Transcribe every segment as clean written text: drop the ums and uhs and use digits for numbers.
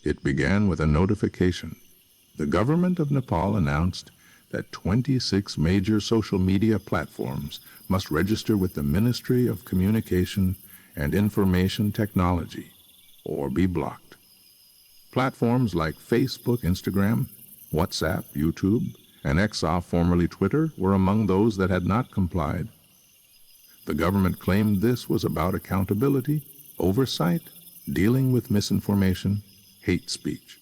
It began with a notification. The government of Nepal announced that 26 major social media platforms must register with the Ministry of Communication and Information Technology, or be blocked. Platforms like Facebook, Instagram, WhatsApp, YouTube, and X, formerly Twitter, were among those that had not complied. The government claimed this was about accountability, oversight, dealing with misinformation, hate speech,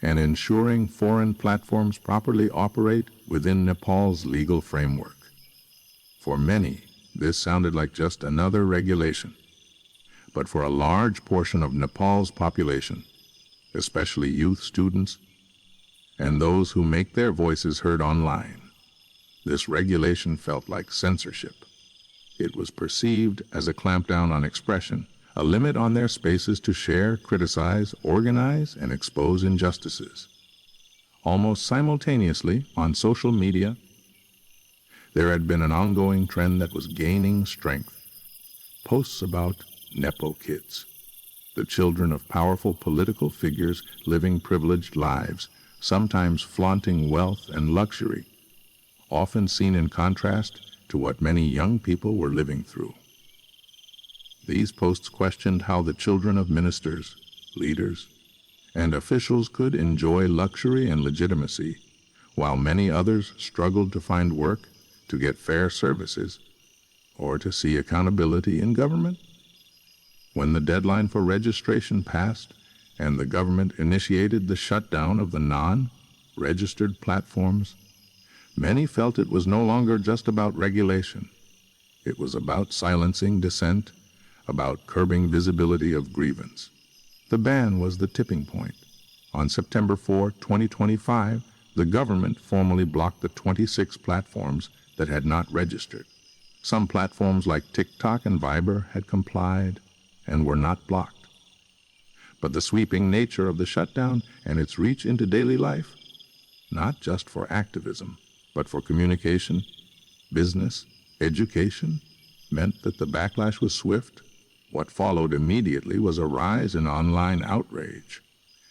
and ensuring foreign platforms properly operate within Nepal's legal framework. For many, this sounded like just another regulation. But for a large portion of Nepal's population, especially youth, students, and those who make their voices heard online, this regulation felt like censorship. It was perceived as a clampdown on expression, a limit on their spaces to share, criticize, organize, and expose injustices. Almost simultaneously, on social media, there had been an ongoing trend that was gaining strength. Posts about Nepo kids, the children of powerful political figures living privileged lives, sometimes flaunting wealth and luxury, often seen in contrast to what many young people were living through. These posts questioned how the children of ministers, leaders, and officials could enjoy luxury and legitimacy, while many others struggled to find work, to get fair services, or to see accountability in government. When the deadline for registration passed and the government initiated the shutdown of the non-registered platforms, many felt it was no longer just about regulation. It was about silencing dissent, about curbing visibility of grievance. The ban was the tipping point. On September 4, 2025, the government formally blocked the 26 platforms that had not registered. Some platforms like TikTok and Viber had complied and were not blocked. But the sweeping nature of the shutdown and its reach into daily life, not just for activism, but for communication, business, education, meant that the backlash was swift. What followed immediately was a rise in online outrage.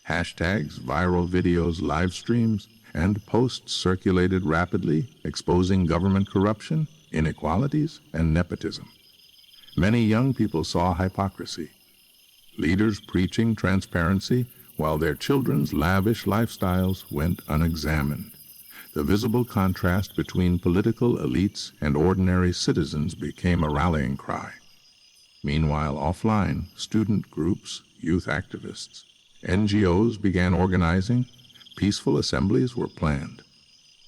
Hashtags, viral videos, live streams, and posts circulated rapidly, exposing government corruption, inequalities, and nepotism. Many young people saw hypocrisy. Leaders preaching transparency while their children's lavish lifestyles went unexamined. The visible contrast between political elites and ordinary citizens became a rallying cry. Meanwhile, offline, student groups, youth activists, NGOs began organizing. Peaceful assemblies were planned.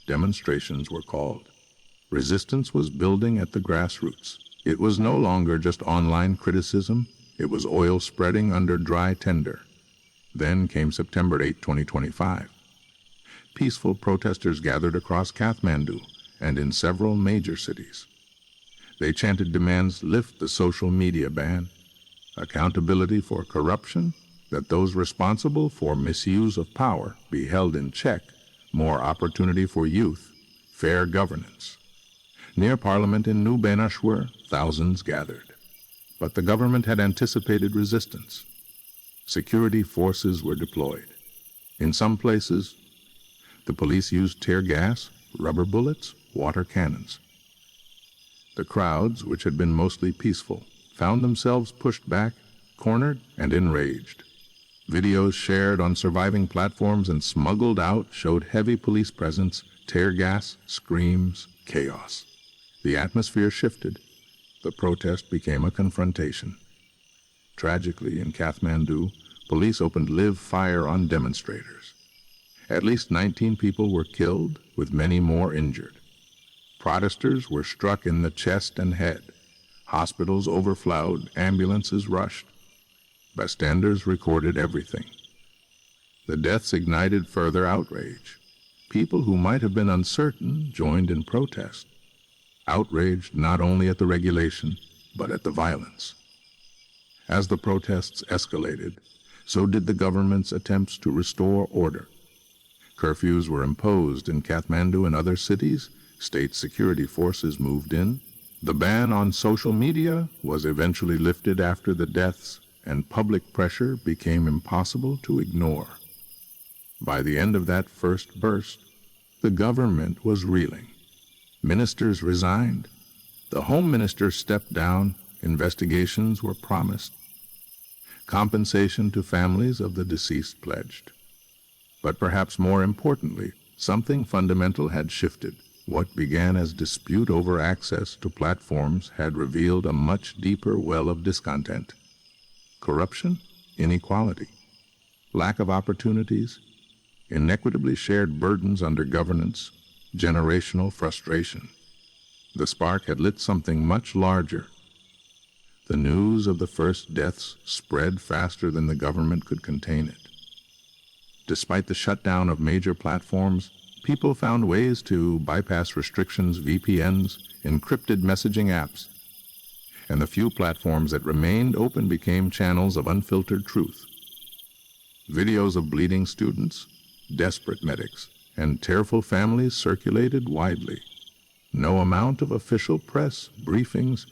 Demonstrations were called. Resistance was building at the grassroots. It was no longer just online criticism. It was oil spreading under dry tinder. Then came September 8, 2025. Peaceful protesters gathered across Kathmandu and in several major cities. They chanted demands: lift the social media ban, accountability for corruption, that those responsible for misuse of power be held in check, more opportunity for youth, fair governance. Near Parliament in New Benashwar, thousands gathered. But the government had anticipated resistance. Security forces were deployed. In some places, the police used tear gas, rubber bullets, water cannons. The crowds, which had been mostly peaceful, found themselves pushed back, cornered, and enraged. Videos shared on surviving platforms and smuggled out showed heavy police presence, tear gas, screams, chaos. The atmosphere shifted. The protest became a confrontation. Tragically, in Kathmandu, police opened live fire on demonstrators. At least 19 people were killed, with many more injured. Protesters were struck in the chest and head. Hospitals overflowed, ambulances rushed. Bystanders recorded everything. The deaths ignited further outrage. People who might have been uncertain joined in protest, outraged not only at the regulation, but at the violence. As the protests escalated, so did the government's attempts to restore order. Curfews were imposed in Kathmandu and other cities. State security forces moved in. The ban on social media was eventually lifted after the deaths, and public pressure became impossible to ignore. By the end of that first burst, the government was reeling. Ministers resigned. The Home Minister stepped down. Investigations were promised. Compensation to families of the deceased pledged. But perhaps more importantly, something fundamental had shifted. What began as dispute over access to platforms had revealed a much deeper well of discontent. Corruption, inequality, lack of opportunities, inequitably shared burdens under governance, generational frustration. The spark had lit something much larger. The news of the first deaths spread faster than the government could contain it. Despite the shutdown of major platforms, people found ways to bypass restrictions, VPNs, encrypted messaging apps. And the few platforms that remained open became channels of unfiltered truth. Videos of bleeding students, desperate medics, and tearful families circulated widely. No amount of official press, briefings,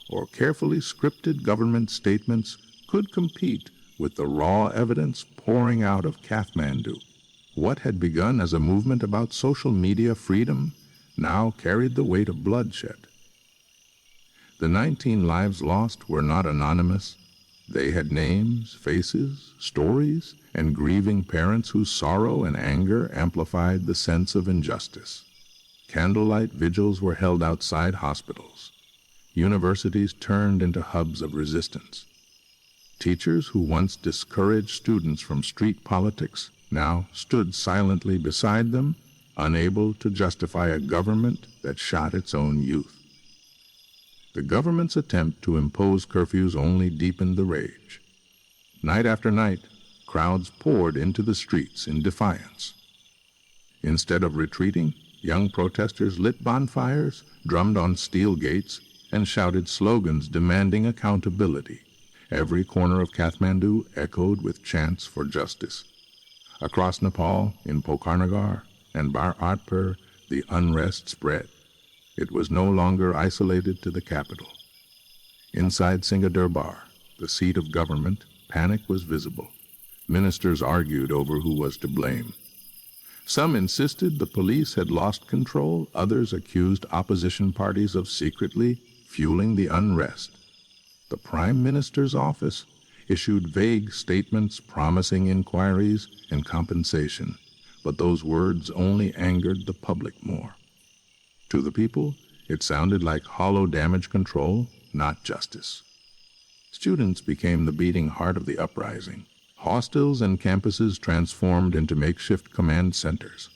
or carefully scripted government statements could compete with the raw evidence pouring out of Kathmandu. What had begun as a movement about social media freedom now carried the weight of bloodshed. The 19 lives lost were not anonymous. They had names, faces, stories, and grieving parents whose sorrow and anger amplified the sense of injustice. Candlelight vigils were held outside hospitals. Universities turned into hubs of resistance. Teachers who once discouraged students from street politics now stood silently beside them, unable to justify a government that shot its own youth. The government's attempt to impose curfews only deepened the rage. Night after night, crowds poured into the streets in defiance. Instead of retreating, young protesters lit bonfires, drummed on steel gates, and shouted slogans demanding accountability. Every corner of Kathmandu echoed with chants for justice. Across Nepal, in Pokarnagar and Bharatpur, the unrest spread. It was no longer isolated to the capital. Inside Singadurbar, the seat of government, panic was visible. Ministers argued over who was to blame. Some insisted the police had lost control. Others accused opposition parties of secretly fueling the unrest. The Prime Minister's office issued vague statements promising inquiries and compensation, but those words only angered the public more. To the people, it sounded like hollow damage control, not justice. Students became the beating heart of the uprising. Hostels and campuses transformed into makeshift command centers.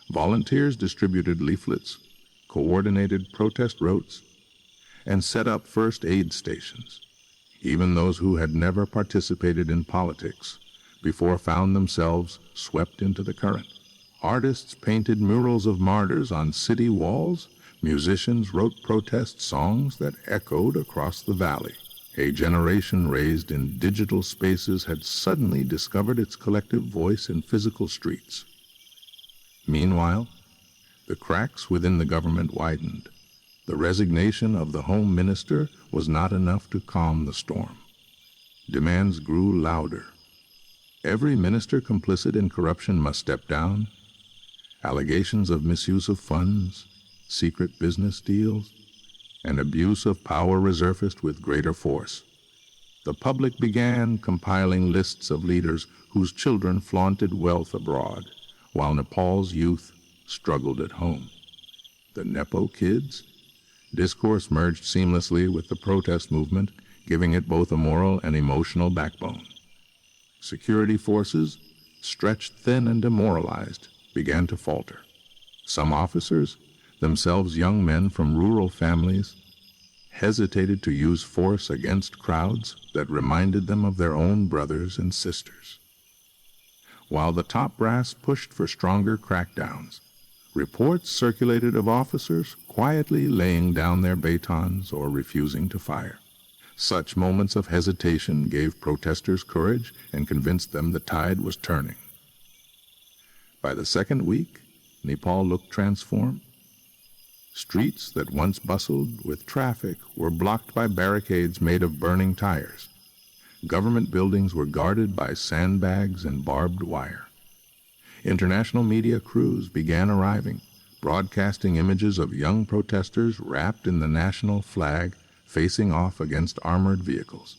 Volunteers distributed leaflets, coordinated protest routes, and set up first aid stations. Even those who had never participated in politics before found themselves swept into the current. Artists painted murals of martyrs on city walls. Musicians wrote protest songs that echoed across the valley. A generation raised in digital spaces had suddenly discovered its collective voice in physical streets. Meanwhile, the cracks within the government widened. The resignation of the Home Minister was not enough to calm the storm. Demands grew louder. Every minister complicit in corruption must step down. Allegations of misuse of funds, secret business deals, and abuse of power resurfaced with greater force. The public began compiling lists of leaders whose children flaunted wealth abroad, while Nepal's youth struggled at home. The Nepo kids? Discourse merged seamlessly with the protest movement, giving it both a moral and emotional backbone. Security forces, stretched thin and demoralized, began to falter. Some officers, themselves young men from rural families, hesitated to use force against crowds that reminded them of their own brothers and sisters. While the top brass pushed for stronger crackdowns, reports circulated of officers quietly laying down their batons or refusing to fire. Such moments of hesitation gave protesters courage and convinced them the tide was turning. By the second week, Nepal looked transformed. Streets that once bustled with traffic were blocked by barricades made of burning tires. Government buildings were guarded by sandbags and barbed wire. International media crews began arriving, broadcasting images of young protesters wrapped in the national flag facing off against armored vehicles.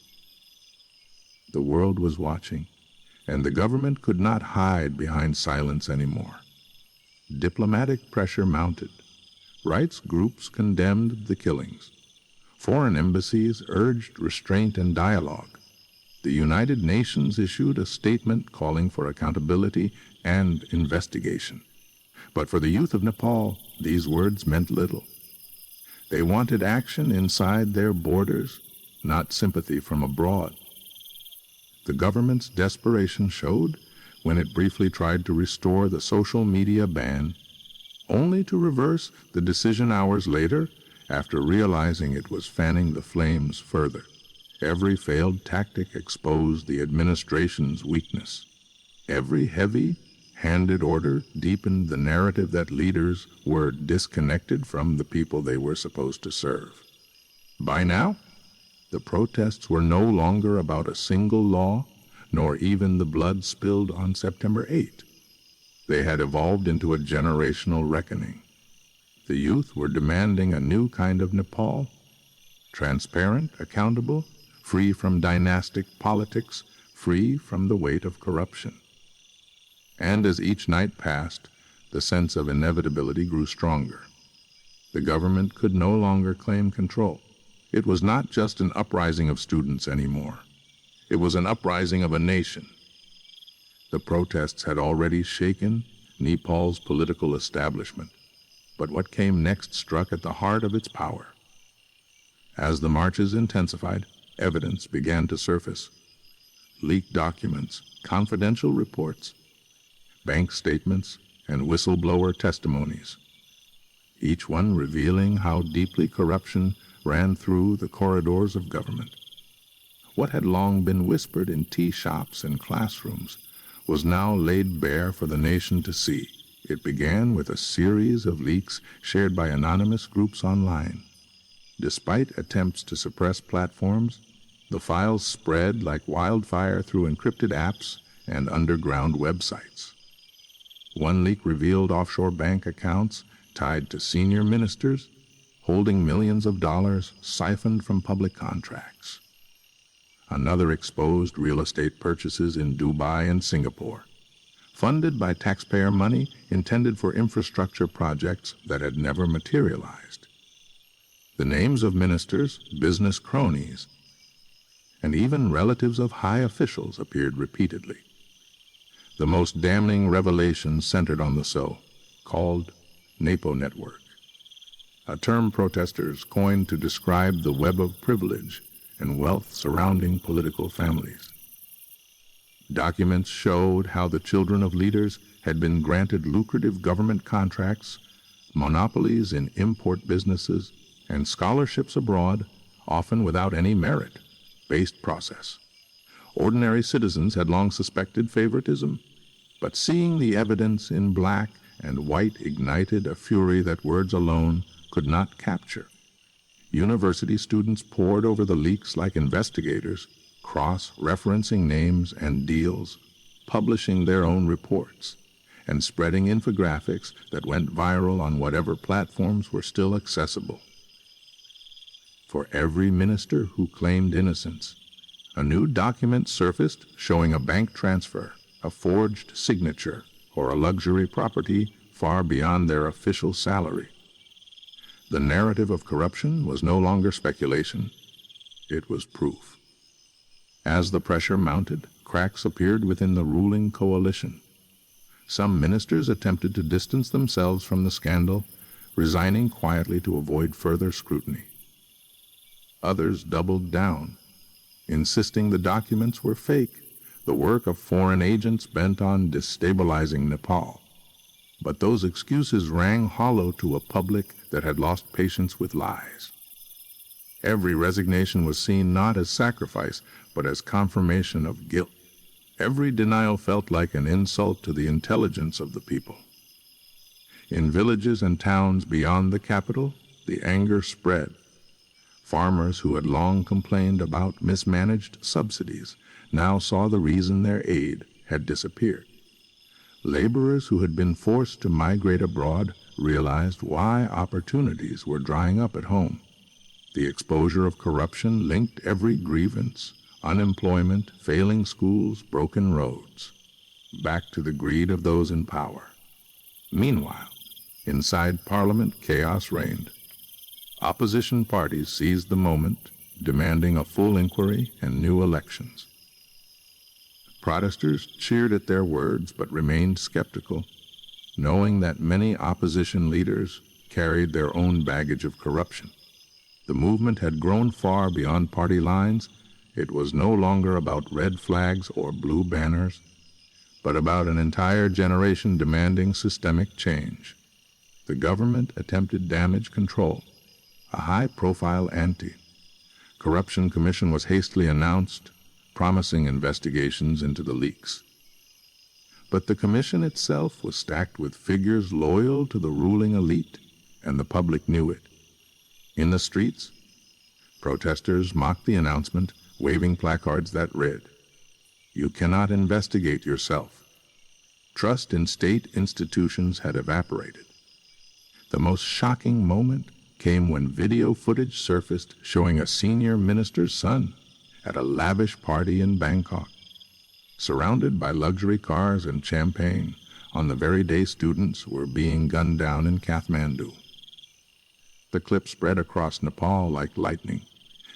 The world was watching, and the government could not hide behind silence anymore. Diplomatic pressure mounted. Rights groups condemned the killings. Foreign embassies urged restraint and dialogue. The United Nations issued a statement calling for accountability and investigation. But for the youth of Nepal, these words meant little. They wanted action inside their borders, not sympathy from abroad. The government's desperation showed when it briefly tried to restore the social media ban, only to reverse the decision hours later after realizing it was fanning the flames further. Every failed tactic exposed the administration's weakness. Every heavy-handed order deepened the narrative that leaders were disconnected from the people they were supposed to serve. By now, the protests were no longer about a single law, nor even the blood spilled on September 8. They had evolved into a generational reckoning. The youth were demanding a new kind of Nepal, transparent, accountable, free from dynastic politics, free from the weight of corruption. And as each night passed, the sense of inevitability grew stronger. The government could no longer claim control. It was not just an uprising of students anymore. It was an uprising of a nation. The protests had already shaken Nepal's political establishment, but what came next struck at the heart of its power. As the marches intensified, evidence began to surface. Leaked documents, confidential reports, bank statements, and whistleblower testimonies, each one revealing how deeply corruption ran through the corridors of government. What had long been whispered in tea shops and classrooms was now laid bare for the nation to see. It began with a series of leaks shared by anonymous groups online. Despite attempts to suppress platforms, the files spread like wildfire through encrypted apps and underground websites. One leak revealed offshore bank accounts tied to senior ministers, holding millions of dollars siphoned from public contracts. Another exposed real estate purchases in Dubai and Singapore, funded by taxpayer money intended for infrastructure projects that had never materialized. The names of ministers, business cronies, and even relatives of high officials appeared repeatedly. The most damning revelation centered on the so-called NAPO network, a term protesters coined to describe the web of privilege and wealth surrounding political families. Documents showed how the children of leaders had been granted lucrative government contracts, monopolies in import businesses, and scholarships abroad, often without any merit-based process. Ordinary citizens had long suspected favoritism, but seeing the evidence in black and white ignited a fury that words alone could not capture. University students pored over the leaks like investigators, cross-referencing names and deals, publishing their own reports, and spreading infographics that went viral on whatever platforms were still accessible. For every minister who claimed innocence, a new document surfaced showing a bank transfer, a forged signature, or a luxury property far beyond their official salary. The narrative of corruption was no longer speculation, it was proof. As the pressure mounted, cracks appeared within the ruling coalition. Some ministers attempted to distance themselves from the scandal, resigning quietly to avoid further scrutiny. Others doubled down, insisting the documents were fake, the work of foreign agents bent on destabilizing Nepal. But those excuses rang hollow to a public that had lost patience with lies. Every resignation was seen not as sacrifice, but as confirmation of guilt. Every denial felt like an insult to the intelligence of the people. In villages and towns beyond the capital, the anger spread. Farmers who had long complained about mismanaged subsidies now saw the reason their aid had disappeared. Laborers who had been forced to migrate abroad realized why opportunities were drying up at home. The exposure of corruption linked every grievance, unemployment, failing schools, broken roads, back to the greed of those in power. Meanwhile, inside Parliament, chaos reigned. Opposition parties seized the moment, demanding a full inquiry and new elections. Protesters cheered at their words but remained skeptical, knowing that many opposition leaders carried their own baggage of corruption. The movement had grown far beyond party lines. It was no longer about red flags or blue banners, but about an entire generation demanding systemic change. The government attempted damage control, a high-profile anti-corruption commission was hastily announced, promising investigations into the leaks. But the commission itself was stacked with figures loyal to the ruling elite, and the public knew it. In the streets, protesters mocked the announcement, waving placards that read, "You cannot investigate yourself." Trust in state institutions had evaporated. The most shocking moment came when video footage surfaced showing a senior minister's son at a lavish party in Bangkok, surrounded by luxury cars and champagne on the very day students were being gunned down in Kathmandu. The clip spread across Nepal like lightning,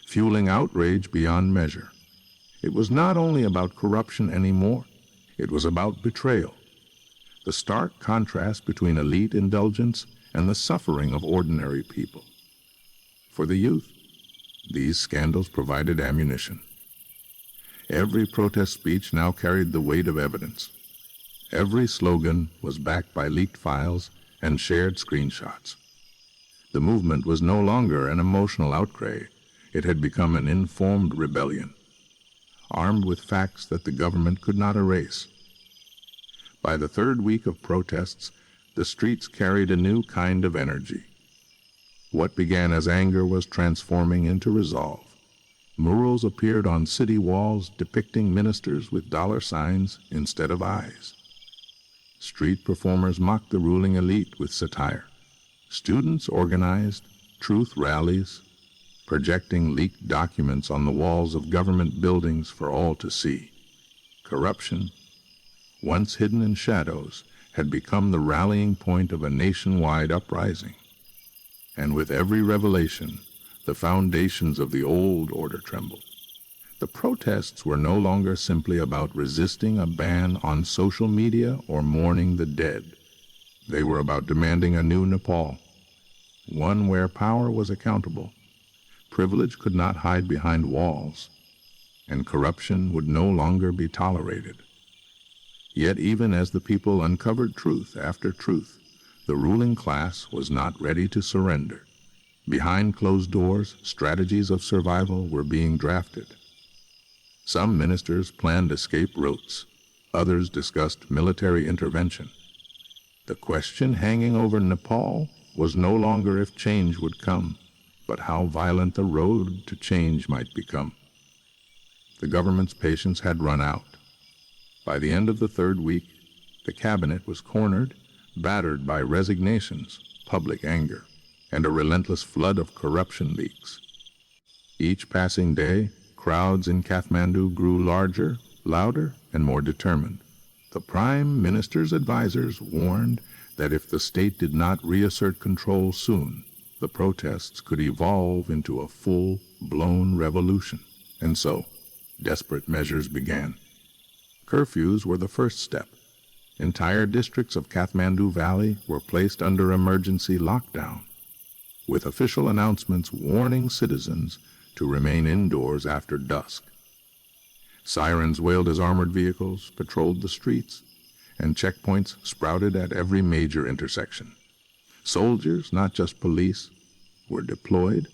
fueling outrage beyond measure. It was not only about corruption anymore, it was about betrayal. The stark contrast between elite indulgence and the suffering of ordinary people. For the youth, these scandals provided ammunition. Every protest speech now carried the weight of evidence. Every slogan was backed by leaked files and shared screenshots. The movement was no longer an emotional outcry. It had become an informed rebellion, armed with facts that the government could not erase. By the third week of protests, the streets carried a new kind of energy. What began as anger was transforming into resolve. Murals appeared on city walls depicting ministers with dollar signs instead of eyes. Street performers mocked the ruling elite with satire. Students organized truth rallies, projecting leaked documents on the walls of government buildings for all to see. Corruption, once hidden in shadows, had become the rallying point of a nationwide uprising. And with every revelation, the foundations of the old order trembled. The protests were no longer simply about resisting a ban on social media or mourning the dead. They were about demanding a new Nepal, one where power was accountable, privilege could not hide behind walls, and corruption would no longer be tolerated. Yet even as the people uncovered truth after truth, the ruling class was not ready to surrender. Behind closed doors, strategies of survival were being drafted. Some ministers planned escape routes. Others discussed military intervention. The question hanging over Nepal was no longer if change would come, but how violent the road to change might become. The government's patience had run out. By the end of the third week, the cabinet was cornered, battered by resignations, public anger, and a relentless flood of corruption leaks. Each passing day, crowds in Kathmandu grew larger, louder, and more determined. The Prime Minister's advisors warned that if the state did not reassert control soon, the protests could evolve into a full-blown revolution. And so, desperate measures began. Curfews were the first step. Entire districts of Kathmandu Valley were placed under emergency lockdown, with official announcements warning citizens to remain indoors after dusk. Sirens wailed as armored vehicles patrolled the streets, and checkpoints sprouted at every major intersection. Soldiers, not just police, were deployed,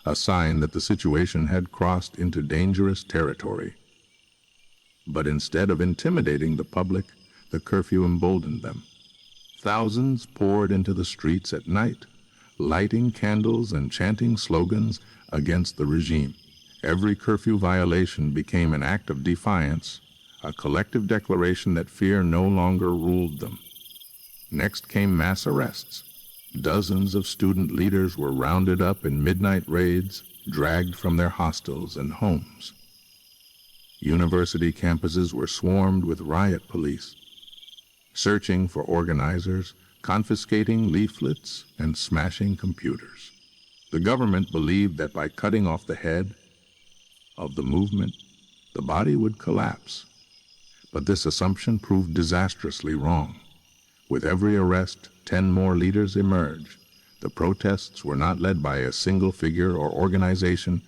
a sign that the situation had crossed into dangerous territory. But instead of intimidating the public, the curfew emboldened them. Thousands poured into the streets at night, lighting candles and chanting slogans against the regime. Every curfew violation became an act of defiance, a collective declaration that fear no longer ruled them. Next came mass arrests. Dozens of student leaders were rounded up in midnight raids, dragged from their hostels and homes. University campuses were swarmed with riot police, searching for organizers, confiscating leaflets, and smashing computers. The government believed that by cutting off the head of the movement, the body would collapse. But this assumption proved disastrously wrong. With every arrest, 10 more leaders emerged. The protests were not led by a single figure or organization,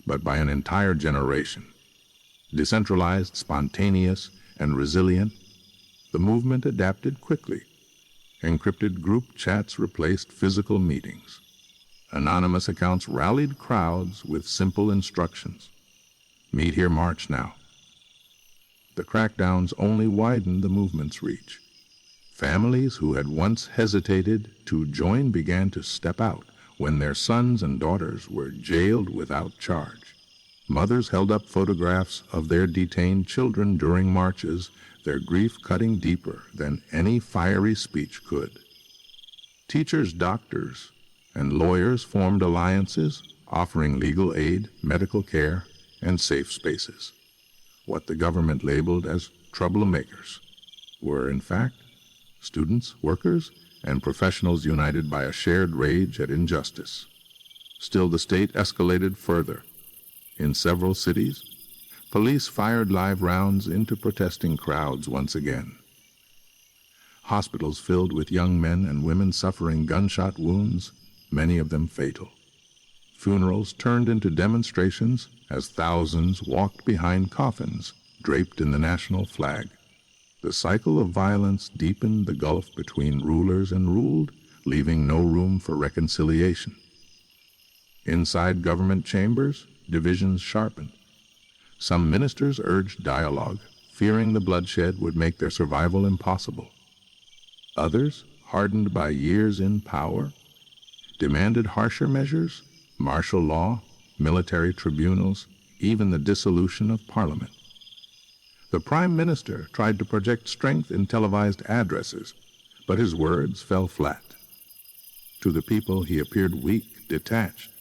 but by an entire generation. Decentralized, spontaneous, and resilient, the movement adapted quickly. Encrypted group chats replaced physical meetings. Anonymous accounts rallied crowds with simple instructions. Meet here, march now. The crackdowns only widened the movement's reach. Families who had once hesitated to join began to step out when their sons and daughters were jailed without charge. Mothers held up photographs of their detained children during marches, their grief cutting deeper than any fiery speech could. Teachers, doctors, and lawyers formed alliances, offering legal aid, medical care, and safe spaces. What the government labeled as troublemakers were, in fact, students, workers, and professionals united by a shared rage at injustice. Still, the state escalated further. In several cities, police fired live rounds into protesting crowds once again. Hospitals filled with young men and women suffering gunshot wounds, many of them fatal. Funerals turned into demonstrations as thousands walked behind coffins draped in the national flag. The cycle of violence deepened the gulf between rulers and ruled, leaving no room for reconciliation. Inside government chambers, divisions sharpened. Some ministers urged dialogue, fearing the bloodshed would make their survival impossible. Others, hardened by years in power, demanded harsher measures, martial law, military tribunals, even the dissolution of parliament. The prime minister tried to project strength in televised addresses, but his words fell flat. To the people, he appeared weak, detached,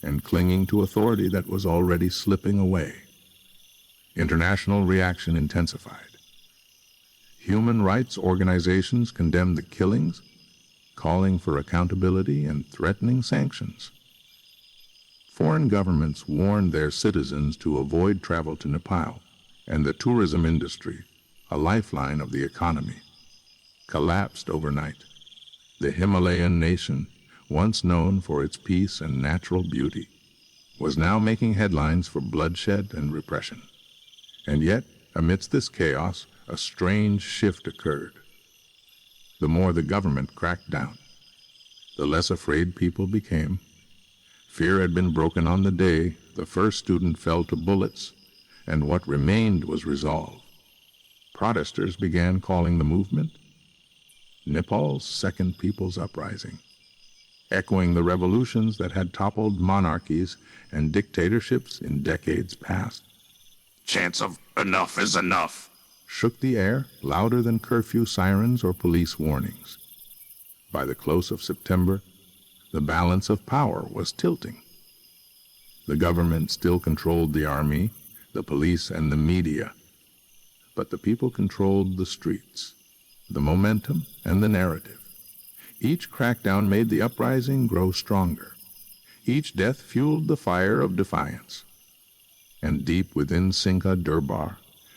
and clinging to authority that was already slipping away. International reaction intensified. Human rights organizations condemned the killings, calling for accountability and threatening sanctions. Foreign governments warned their citizens to avoid travel to Nepal, and the tourism industry, a lifeline of the economy, collapsed overnight. The Himalayan nation, once known for its peace and natural beauty, was now making headlines for bloodshed and repression. And yet, amidst this chaos, a strange shift occurred. The more the government cracked down, the less afraid people became. Fear had been broken on the day the first student fell to bullets, and what remained was resolve. Protesters began calling the movement Nepal's Second People's Uprising, echoing the revolutions that had toppled monarchies and dictatorships in decades past. Chants of enough is enough shook the air, louder than curfew sirens or police warnings. By the close of September, the balance of power was tilting. The government still controlled the army, the police, and the media, but the people controlled the streets, the momentum, and the narrative. Each crackdown made the uprising grow stronger. Each death fueled the fire of defiance. And deep within Singha Durbar,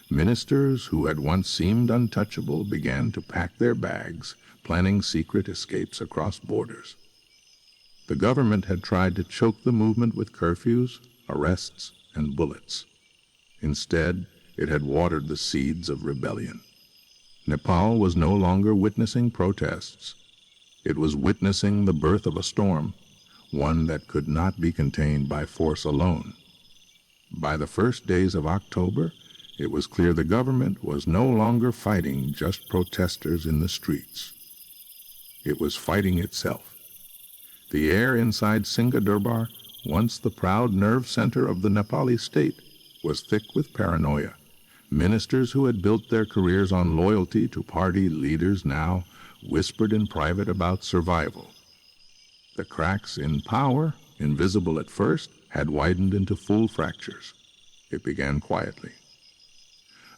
ministers who had once seemed untouchable began to pack their bags, planning secret escapes across borders. The government had tried to choke the movement with curfews, arrests, and bullets. Instead, it had watered the seeds of rebellion. Nepal was no longer witnessing protests. It was witnessing the birth of a storm, one that could not be contained by force alone. By the first days of October, it was clear the government was no longer fighting just protesters in the streets. It was fighting itself. The air inside Singha, once the proud nerve center of the Nepali state, was thick with paranoia. Ministers who had built their careers on loyalty to party leaders now whispered in private about survival. The cracks in power, invisible at first, had widened into full fractures. It began quietly.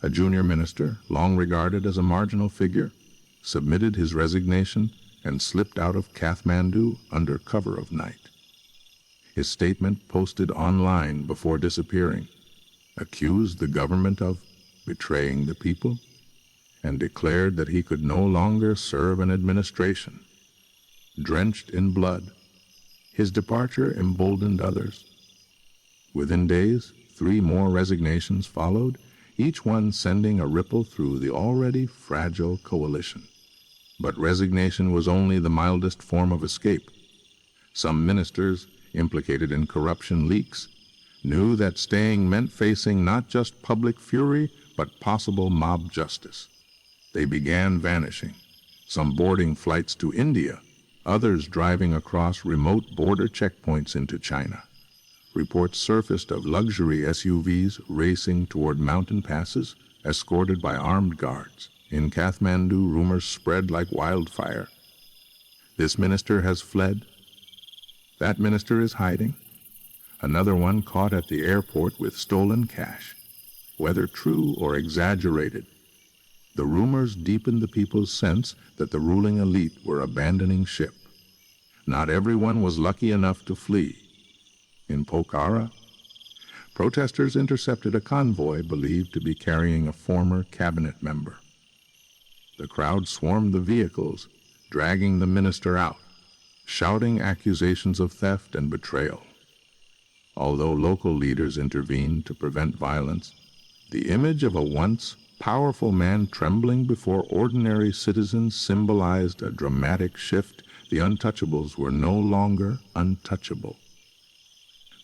A junior minister, long regarded as a marginal figure, submitted his resignation and slipped out of Kathmandu under cover of night. His statement, posted online before disappearing, accused the government of betraying the people and declared that he could no longer serve an administration. Drenched in blood, his departure emboldened others. Within days, 3 more resignations followed, each one sending a ripple through the already fragile coalition. But resignation was only the mildest form of escape. Some ministers, implicated in corruption leaks, knew that staying meant facing not just public fury, but possible mob justice. They began vanishing, some boarding flights to India, others driving across remote border checkpoints into China. Reports surfaced of luxury SUVs racing toward mountain passes, escorted by armed guards. In Kathmandu, rumors spread like wildfire. This minister has fled. That minister is hiding. Another one caught at the airport with stolen cash. Whether true or exaggerated, the rumors deepened the people's sense that the ruling elite were abandoning ship. Not everyone was lucky enough to flee. In Pokhara, protesters intercepted a convoy believed to be carrying a former cabinet member. The crowd swarmed the vehicles, dragging the minister out, shouting accusations of theft and betrayal. Although local leaders intervened to prevent violence, the image of a once powerful man trembling before ordinary citizens symbolized a dramatic shift. The untouchables were no longer untouchable.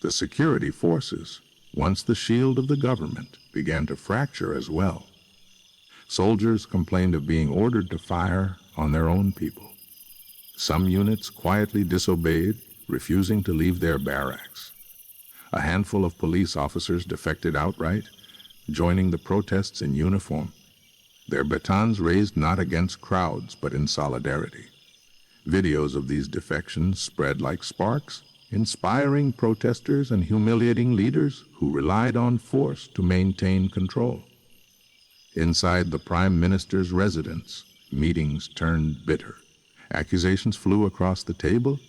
The security forces, once the shield of the government, began to fracture as well. Soldiers complained of being ordered to fire on their own people. Some units quietly disobeyed, refusing to leave their barracks. A handful of police officers defected outright, joining the protests in uniform, their batons raised not against crowds but in solidarity. Videos of these defections spread like sparks, inspiring protesters and humiliating leaders who relied on force to maintain control. Inside the Prime Minister's residence, meetings turned bitter. Accusations flew across the table.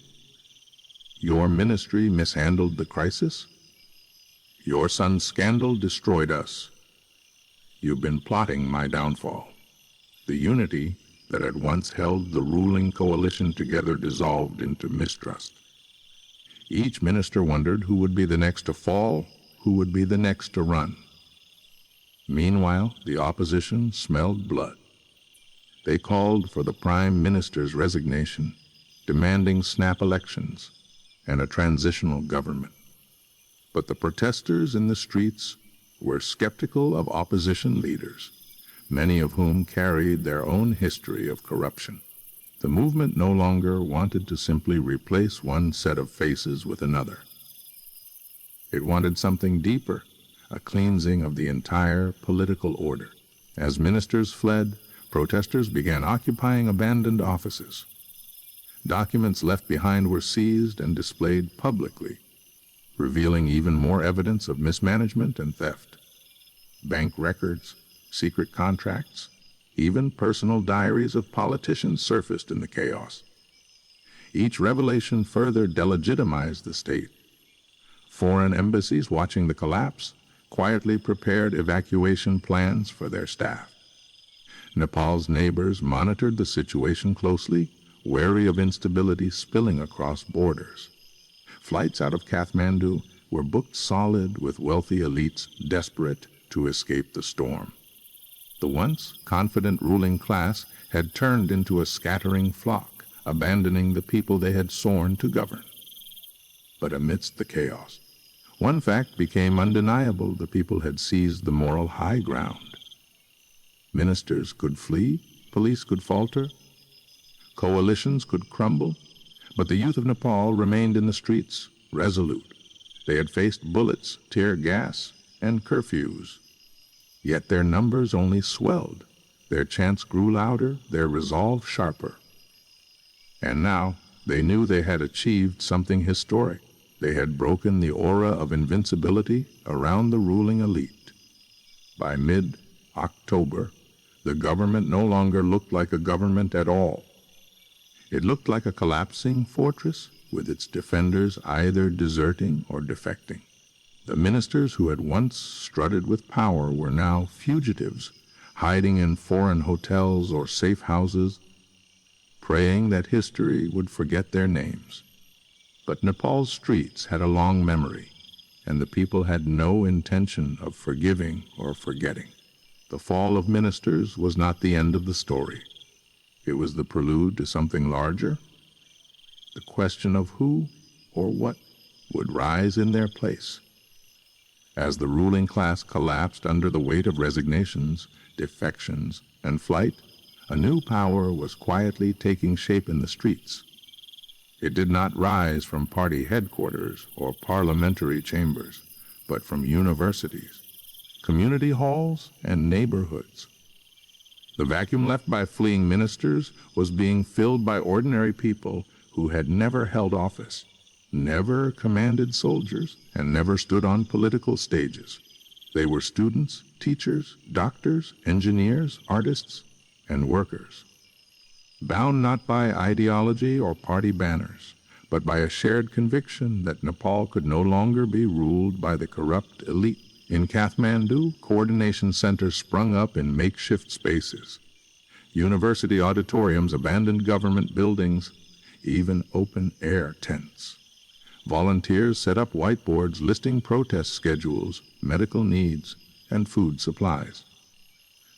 Your ministry mishandled the crisis. Your son's scandal destroyed us. You've been plotting my downfall. The unity that had once held the ruling coalition together dissolved into mistrust. Each minister wondered who would be the next to fall, who would be the next to run. Meanwhile, the opposition smelled blood. They called for the Prime Minister's resignation, demanding snap elections and a transitional government. But the protesters in the streets were skeptical of opposition leaders, many of whom carried their own history of corruption. The movement no longer wanted to simply replace one set of faces with another. It wanted something deeper, a cleansing of the entire political order. As ministers fled, protesters began occupying abandoned offices. Documents left behind were seized and displayed publicly, revealing even more evidence of mismanagement and theft. Bank records, secret contracts, even personal diaries of politicians surfaced in the chaos. Each revelation further delegitimized the state. Foreign embassies watching the collapse quietly prepared evacuation plans for their staff. Nepal's neighbors monitored the situation closely, wary of instability spilling across borders. Flights out of Kathmandu were booked solid with wealthy elites desperate to escape the storm. The once confident ruling class had turned into a scattering flock, abandoning the people they had sworn to govern. But amidst the chaos, one fact became undeniable: the people had seized the moral high ground. Ministers could flee, police could falter, coalitions could crumble, But the youth of Nepal remained in the streets, resolute. They had faced bullets, tear gas, and curfews. Yet their numbers only swelled. Their chants grew louder, their resolve sharper. And now they knew they had achieved something historic. They had broken the aura of invincibility around the ruling elite. By mid-October, the government no longer looked like a government at all. It looked like a collapsing fortress with its defenders either deserting or defecting. The ministers who had once strutted with power were now fugitives, hiding in foreign hotels or safe houses, praying that history would forget their names. But Nepal's streets had a long memory, and the people had no intention of forgiving or forgetting. The fall of ministers was not the end of the story. It was the prelude to something larger, the question of who or what would rise in their place. As the ruling class collapsed under the weight of resignations, defections, and flight, a new power was quietly taking shape in the streets. It did not rise from party headquarters or parliamentary chambers, but from universities, community halls, and neighborhoods. The vacuum left by fleeing ministers was being filled by ordinary people who had never held office, never commanded soldiers, and never stood on political stages. They were students, teachers, doctors, engineers, artists, and workers, bound not by ideology or party banners, but by a shared conviction that Nepal could no longer be ruled by the corrupt elite. In Kathmandu, coordination centers sprung up in makeshift spaces. University auditoriums abandoned government buildings, even open-air tents. Volunteers set up whiteboards listing protest schedules, medical needs, and food supplies.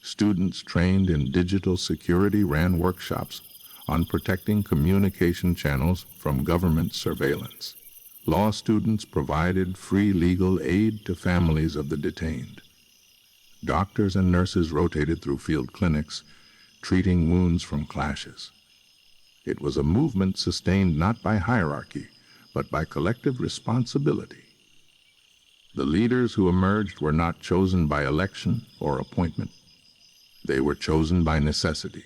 Students trained in digital security ran workshops on protecting communication channels from government surveillance. Law students provided free legal aid to families of the detained. Doctors and nurses rotated through field clinics, treating wounds from clashes. It was a movement sustained not by hierarchy, but by collective responsibility. The leaders who emerged were not chosen by election or appointment. They were chosen by necessity.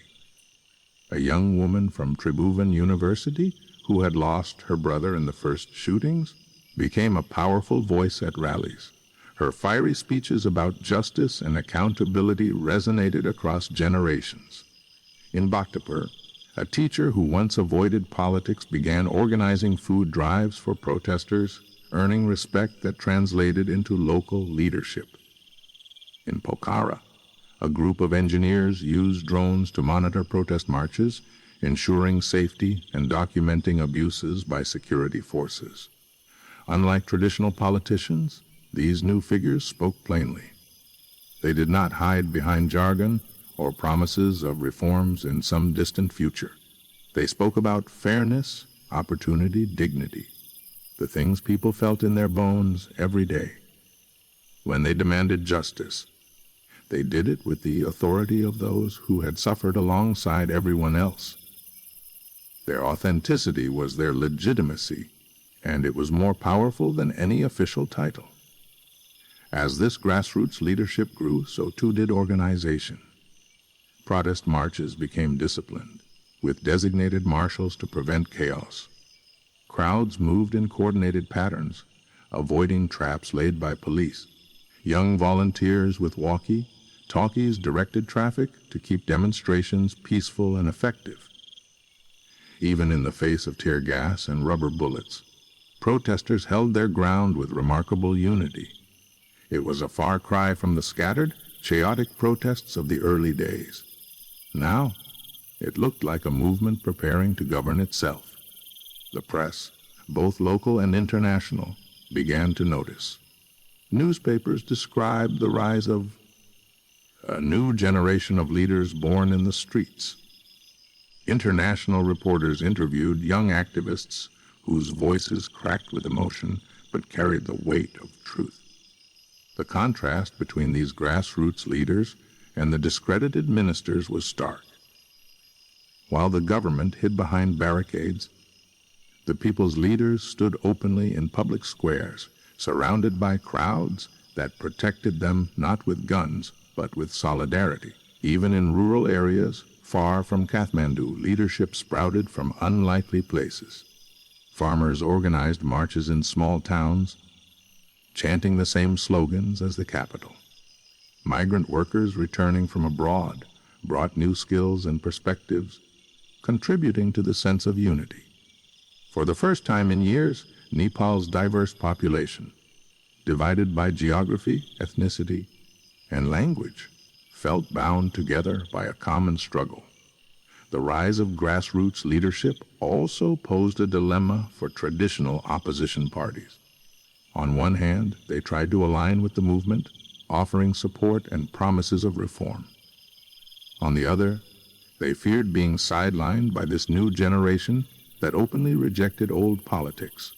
A young woman from Tribhuvan University, who had lost her brother in the first shootings, became a powerful voice at rallies. Her fiery speeches about justice and accountability resonated across generations. In Bhaktapur, a teacher who once avoided politics began organizing food drives for protesters, earning respect that translated into local leadership. In Pokhara, a group of engineers used drones to monitor protest marches, ensuring safety and documenting abuses by security forces. Unlike traditional politicians, these new figures spoke plainly. They did not hide behind jargon or promises of reforms in some distant future. They spoke about fairness, opportunity, dignity, the things people felt in their bones every day. When they demanded justice, they did it with the authority of those who had suffered alongside everyone else. Their authenticity was their legitimacy, and it was more powerful than any official title. As this grassroots leadership grew, so too did organization. Protest marches became disciplined, with designated marshals to prevent chaos. Crowds moved in coordinated patterns, avoiding traps laid by police. Young volunteers with walkie-talkies directed traffic to keep demonstrations peaceful and effective. Even in the face of tear gas and rubber bullets, protesters held their ground with remarkable unity. It was a far cry from the scattered, chaotic protests of the early days. Now, it looked like a movement preparing to govern itself. The press, both local and international, began to notice. Newspapers described the rise of a new generation of leaders born in the streets. International reporters interviewed young activists whose voices cracked with emotion but carried the weight of truth. The contrast between these grassroots leaders and the discredited ministers was stark. While the government hid behind barricades, The people's leaders stood openly in public squares, surrounded by crowds that protected them not with guns, but with solidarity. Even in rural areas, far from Kathmandu, leadership sprouted from unlikely places. Farmers organized marches in small towns, chanting the same slogans as the capital. Migrant workers returning from abroad brought new skills and perspectives, contributing to the sense of unity. For the first time in years, Nepal's diverse population, divided by geography, ethnicity, and language, felt bound together by a common struggle. The rise of grassroots leadership also posed a dilemma for traditional opposition parties. On one hand, they tried to align with the movement, offering support and promises of reform. On the other, they feared being sidelined by this new generation that openly rejected old politics.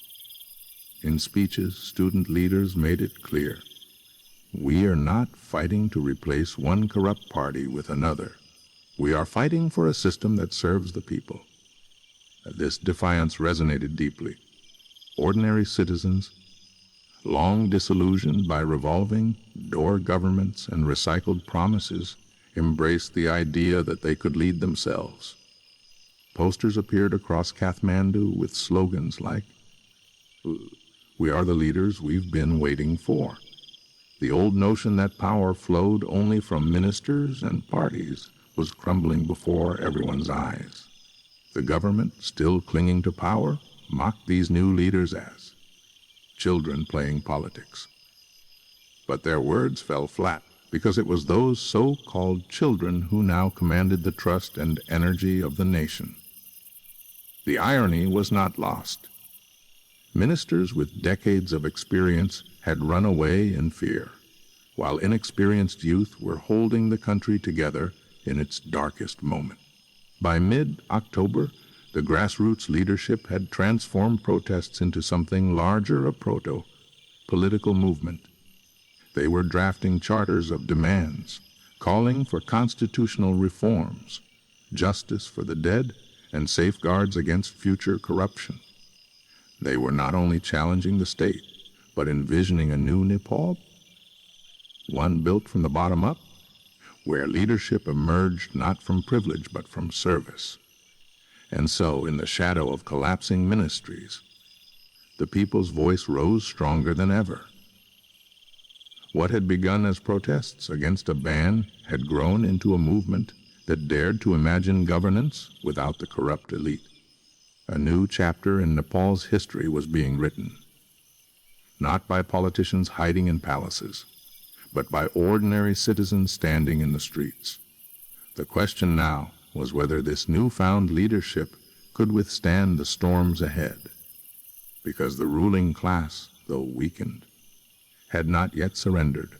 In speeches, student leaders made it clear, we are not fighting to replace one corrupt party with another. We are fighting for a system that serves the people. This defiance resonated deeply. Ordinary citizens, long disillusioned by revolving door governments and recycled promises, embraced the idea that they could lead themselves. Posters appeared across Kathmandu with slogans like, "We are the leaders we've been waiting for." The old notion that power flowed only from ministers and parties was crumbling before everyone's eyes. The government, still clinging to power, mocked these new leaders as children playing politics. But their words fell flat, because it was those so-called children who now commanded the trust and energy of the nation. The irony was not lost. Ministers with decades of experience had run away in fear, while inexperienced youth were holding the country together in its darkest moment. By mid-October, the grassroots leadership had transformed protests into something larger, a proto-political movement. They were drafting charters of demands, calling for constitutional reforms, justice for the dead, and safeguards against future corruption. They were not only challenging the state, but envisioning a new Nepal, one built from the bottom up, where leadership emerged not from privilege but from service. And so, in the shadow of collapsing ministries, the people's voice rose stronger than ever. What had begun as protests against a ban had grown into a movement that dared to imagine governance without the corrupt elite. A new chapter in Nepal's history was being written, not by politicians hiding in palaces, but by ordinary citizens standing in the streets. The question now was whether this newfound leadership could withstand the storms ahead, because the ruling class, though weakened, had not yet surrendered,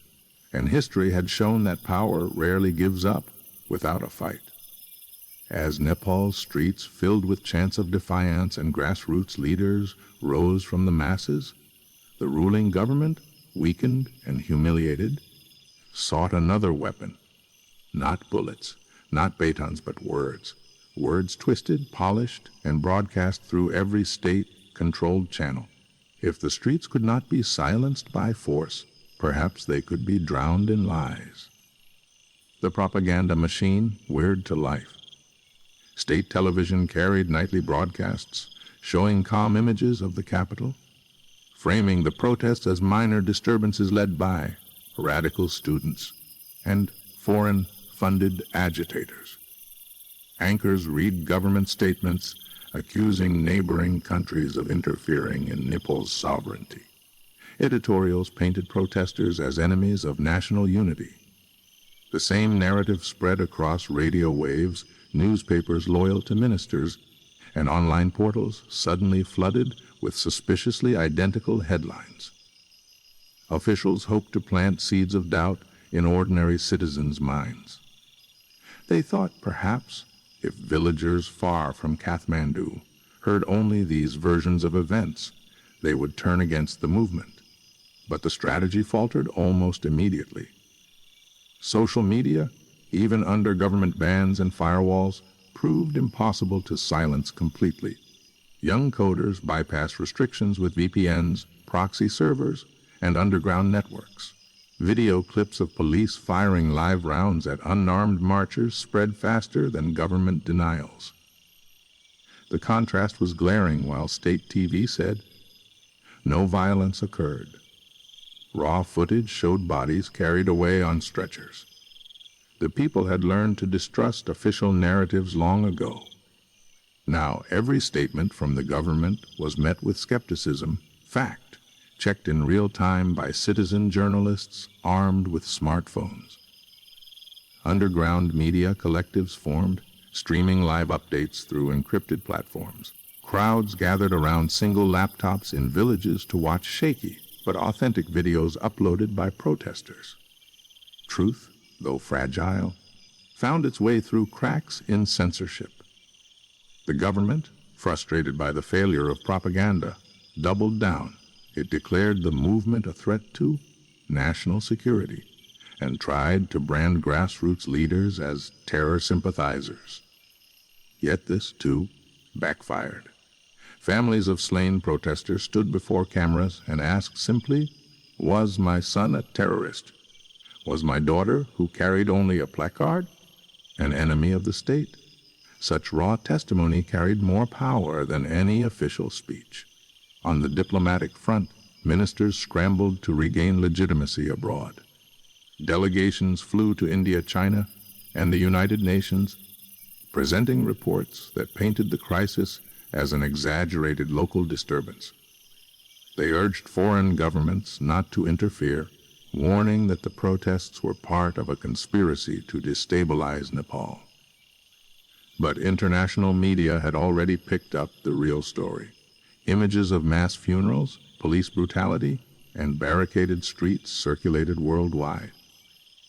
and history had shown that power rarely gives up without a fight. As Nepal's streets filled with chants of defiance and grassroots leaders rose from the masses, the ruling government, weakened and humiliated, sought another weapon, not bullets, not batons, but words. Words twisted, polished, and broadcast through every state-controlled channel. If the streets could not be silenced by force, perhaps they could be drowned in lies. The propaganda machine whirred to life. State television carried nightly broadcasts showing calm images of the capital, framing the protests as minor disturbances led by radical students and foreign-funded agitators. Anchors read government statements accusing neighboring countries of interfering in Nepal's sovereignty. Editorials painted protesters as enemies of national unity. The same narrative spread across radio waves, newspapers loyal to ministers, and online portals suddenly flooded with suspiciously identical headlines. Officials hoped to plant seeds of doubt in ordinary citizens' minds. They thought perhaps if villagers far from Kathmandu heard only these versions of events, they would turn against the movement. But the strategy faltered almost immediately. Social media, even under government bans and firewalls, proved impossible to silence completely. Young coders bypassed restrictions with VPNs, proxy servers, and underground networks. Video clips of police firing live rounds at unarmed marchers spread faster than government denials. The contrast was glaring while state TV said, no violence occurred. Raw footage showed bodies carried away on stretchers. The people had learned to distrust official narratives long ago. Now, every statement from the government was met with skepticism, fact, checked in real time by citizen journalists armed with smartphones. Underground media collectives formed, streaming live updates through encrypted platforms. Crowds gathered around single laptops in villages to watch shaky but authentic videos uploaded by protesters. Truth, though fragile, found its way through cracks in censorship. The government, frustrated by the failure of propaganda, doubled down. It declared the movement a threat to national security and tried to brand grassroots leaders as terror sympathizers. Yet this, too, backfired. Families of slain protesters stood before cameras and asked simply, was my son a terrorist? Was my daughter, who carried only a placard, an enemy of the state? Such raw testimony carried more power than any official speech. On the diplomatic front, ministers scrambled to regain legitimacy abroad. Delegations flew to India, China, and the United Nations, presenting reports that painted the crisis as an exaggerated local disturbance. They urged foreign governments not to interfere, warning that the protests were part of a conspiracy to destabilize Nepal. But international media had already picked up the real story. Images of mass funerals, police brutality, and barricaded streets circulated worldwide.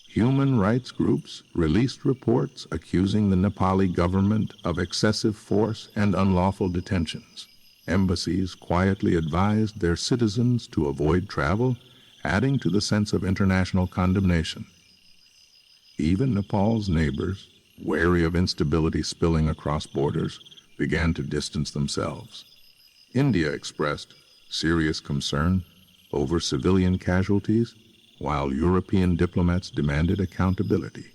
Human rights groups released reports accusing the Nepali government of excessive force and unlawful detentions. Embassies quietly advised their citizens to avoid travel, adding to the sense of international condemnation. Even Nepal's neighbors, wary of instability spilling across borders, began to distance themselves. India expressed serious concern over civilian casualties, while European diplomats demanded accountability.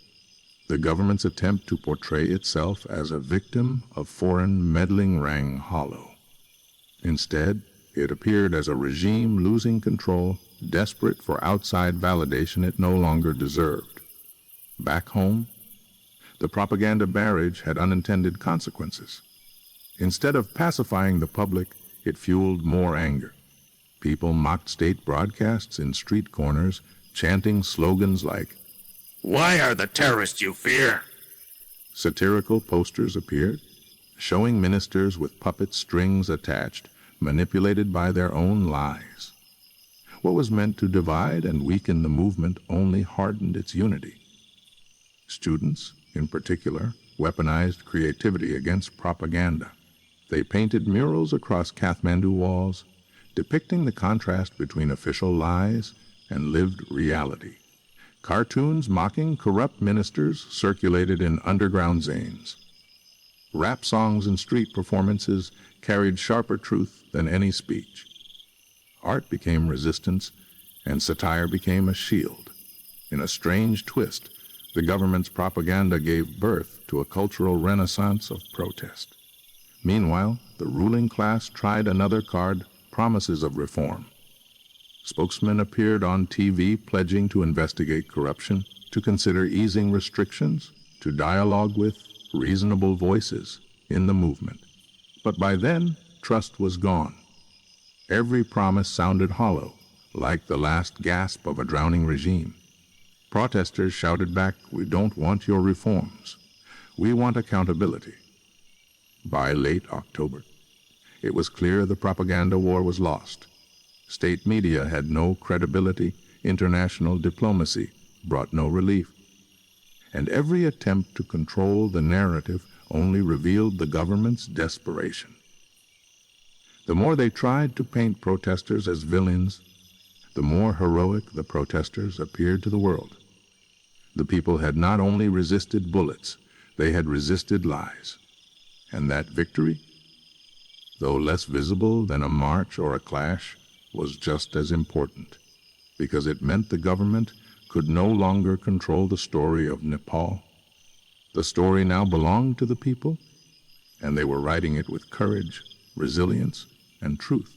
The government's attempt to portray itself as a victim of foreign meddling rang hollow. Instead, it appeared as a regime losing control, desperate for outside validation it no longer deserved. Back home, the propaganda barrage had unintended consequences. Instead of pacifying the public, it fueled more anger. People mocked state broadcasts in street corners, chanting slogans like, "Why are the terrorists you fear?" Satirical posters appeared, showing ministers with puppet strings attached, manipulated by their own lies. What was meant to divide and weaken the movement only hardened its unity. Students, in particular, weaponized creativity against propaganda. They painted murals across Kathmandu walls, depicting the contrast between official lies and lived reality. Cartoons mocking corrupt ministers circulated in underground zanes. Rap songs and street performances carried sharper truth than any speech. Art became resistance, and satire became a shield. In a strange twist, the government's propaganda gave birth to a cultural renaissance of protest. Meanwhile, the ruling class tried another card, promises of reform. Spokesmen appeared on TV pledging to investigate corruption, to consider easing restrictions, to dialogue with reasonable voices in the movement. But by then, trust was gone. Every promise sounded hollow, like the last gasp of a drowning regime. Protesters shouted back, "We don't want your reforms. We want accountability." By late October, it was clear the propaganda war was lost. State media had no credibility, international diplomacy brought no relief, and every attempt to control the narrative only revealed the government's desperation. The more they tried to paint protesters as villains, the more heroic the protesters appeared to the world. The people had not only resisted bullets, they had resisted lies. And that victory? though less visible than a march or a clash, was just as important, because it meant the government could no longer control the story of Nepal. The story now belonged to the people, and they were writing it with courage, resilience, and truth.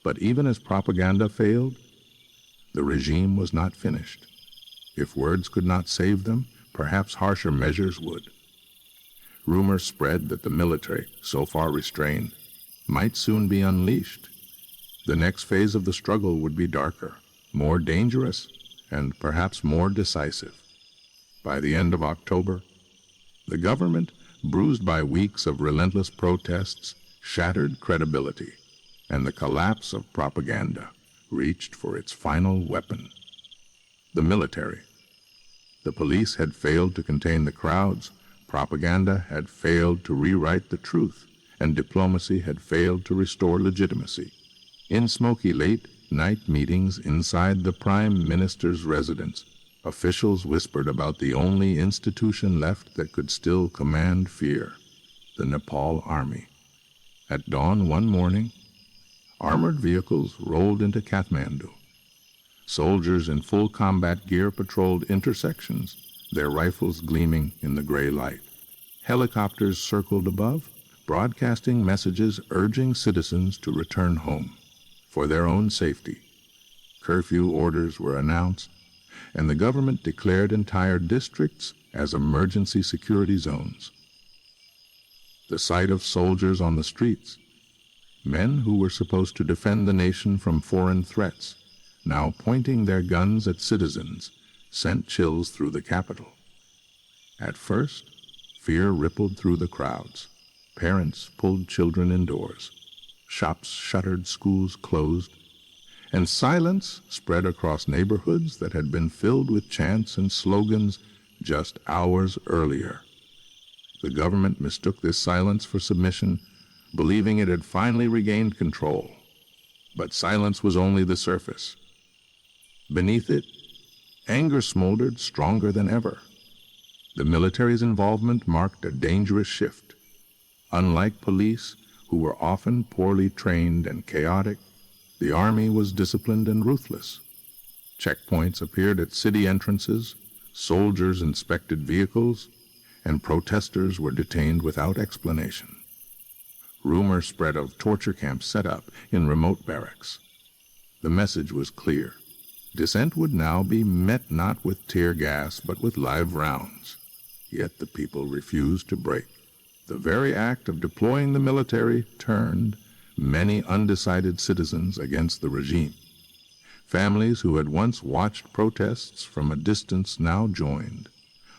But even as propaganda failed, the regime was not finished. If words could not save them, perhaps harsher measures would. Rumors spread that the military, so far restrained, might soon be unleashed. The next phase of the struggle would be darker, more dangerous, and perhaps more decisive. By the end of October, the government, bruised by weeks of relentless protests, shattered credibility, and the collapse of propaganda reached for its final weapon: the military. The police had failed to contain the crowds, propaganda had failed to rewrite the truth, and diplomacy had failed to restore legitimacy. In smoky late-night meetings inside the Prime Minister's residence, officials whispered about the only institution left that could still command fear: the Nepal Army. At dawn one morning, armored vehicles rolled into Kathmandu. Soldiers in full combat gear patrolled intersections, their rifles gleaming in the gray light. Helicopters circled above, broadcasting messages urging citizens to return home for their own safety. Curfew orders were announced, and the government declared entire districts as emergency security zones. The sight of soldiers on the streets, men who were supposed to defend the nation from foreign threats, now pointing their guns at citizens, sent chills through the capital. At first, fear rippled through the crowds. Parents pulled children indoors. Shops shuttered, schools closed, and silence spread across neighborhoods that had been filled with chants and slogans just hours earlier. The government mistook this silence for submission, believing it had finally regained control. But silence was only the surface. Beneath it, anger smoldered stronger than ever. The military's involvement marked a dangerous shift. Unlike police, who were often poorly trained and chaotic, the army was disciplined and ruthless. Checkpoints appeared at city entrances, soldiers inspected vehicles, and protesters were detained without explanation. Rumors spread of torture camps set up in remote barracks. The message was clear. Dissent would now be met not with tear gas, but with live rounds. Yet the people refused to break. The very act of deploying the military turned many undecided citizens against the regime. Families who had once watched protests from a distance now joined,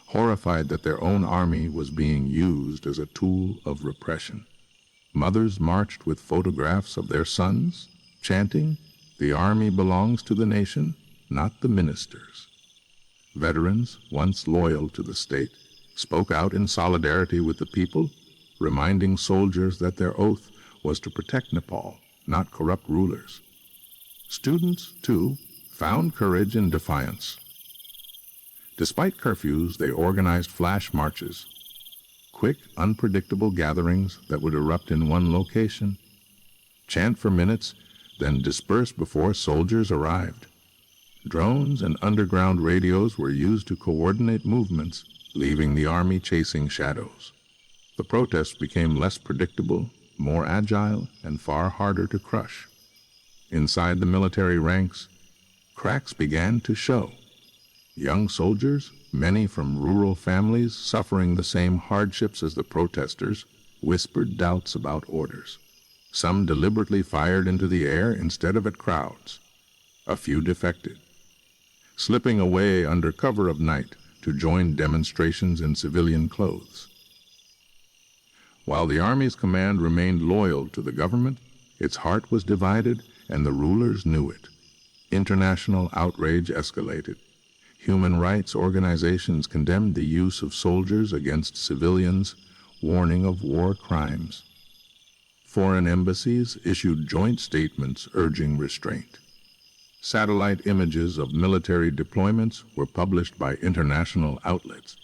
horrified that their own army was being used as a tool of repression. Mothers marched with photographs of their sons, chanting, "The army belongs to the nation, not the ministers." Veterans, once loyal to the state, spoke out in solidarity with the people, reminding soldiers that their oath was to protect Nepal, not corrupt rulers. Students, too, found courage in defiance. Despite curfews, they organized flash marches, quick, unpredictable gatherings that would erupt in one location, chant for minutes, then disperse before soldiers arrived. Drones and underground radios were used to coordinate movements, leaving the army chasing shadows. The protests became less predictable, more agile, and far harder to crush. Inside the military ranks, cracks began to show. Young soldiers, many from rural families suffering the same hardships as the protesters, whispered doubts about orders. Some deliberately fired into the air instead of at crowds. A few defected, slipping away under cover of night to join demonstrations in civilian clothes. While the army's command remained loyal to the government, its heart was divided, and the rulers knew it. International outrage escalated. Human rights organizations condemned the use of soldiers against civilians, warning of war crimes. Foreign embassies issued joint statements urging restraint. Satellite images of military deployments were published by international outlets,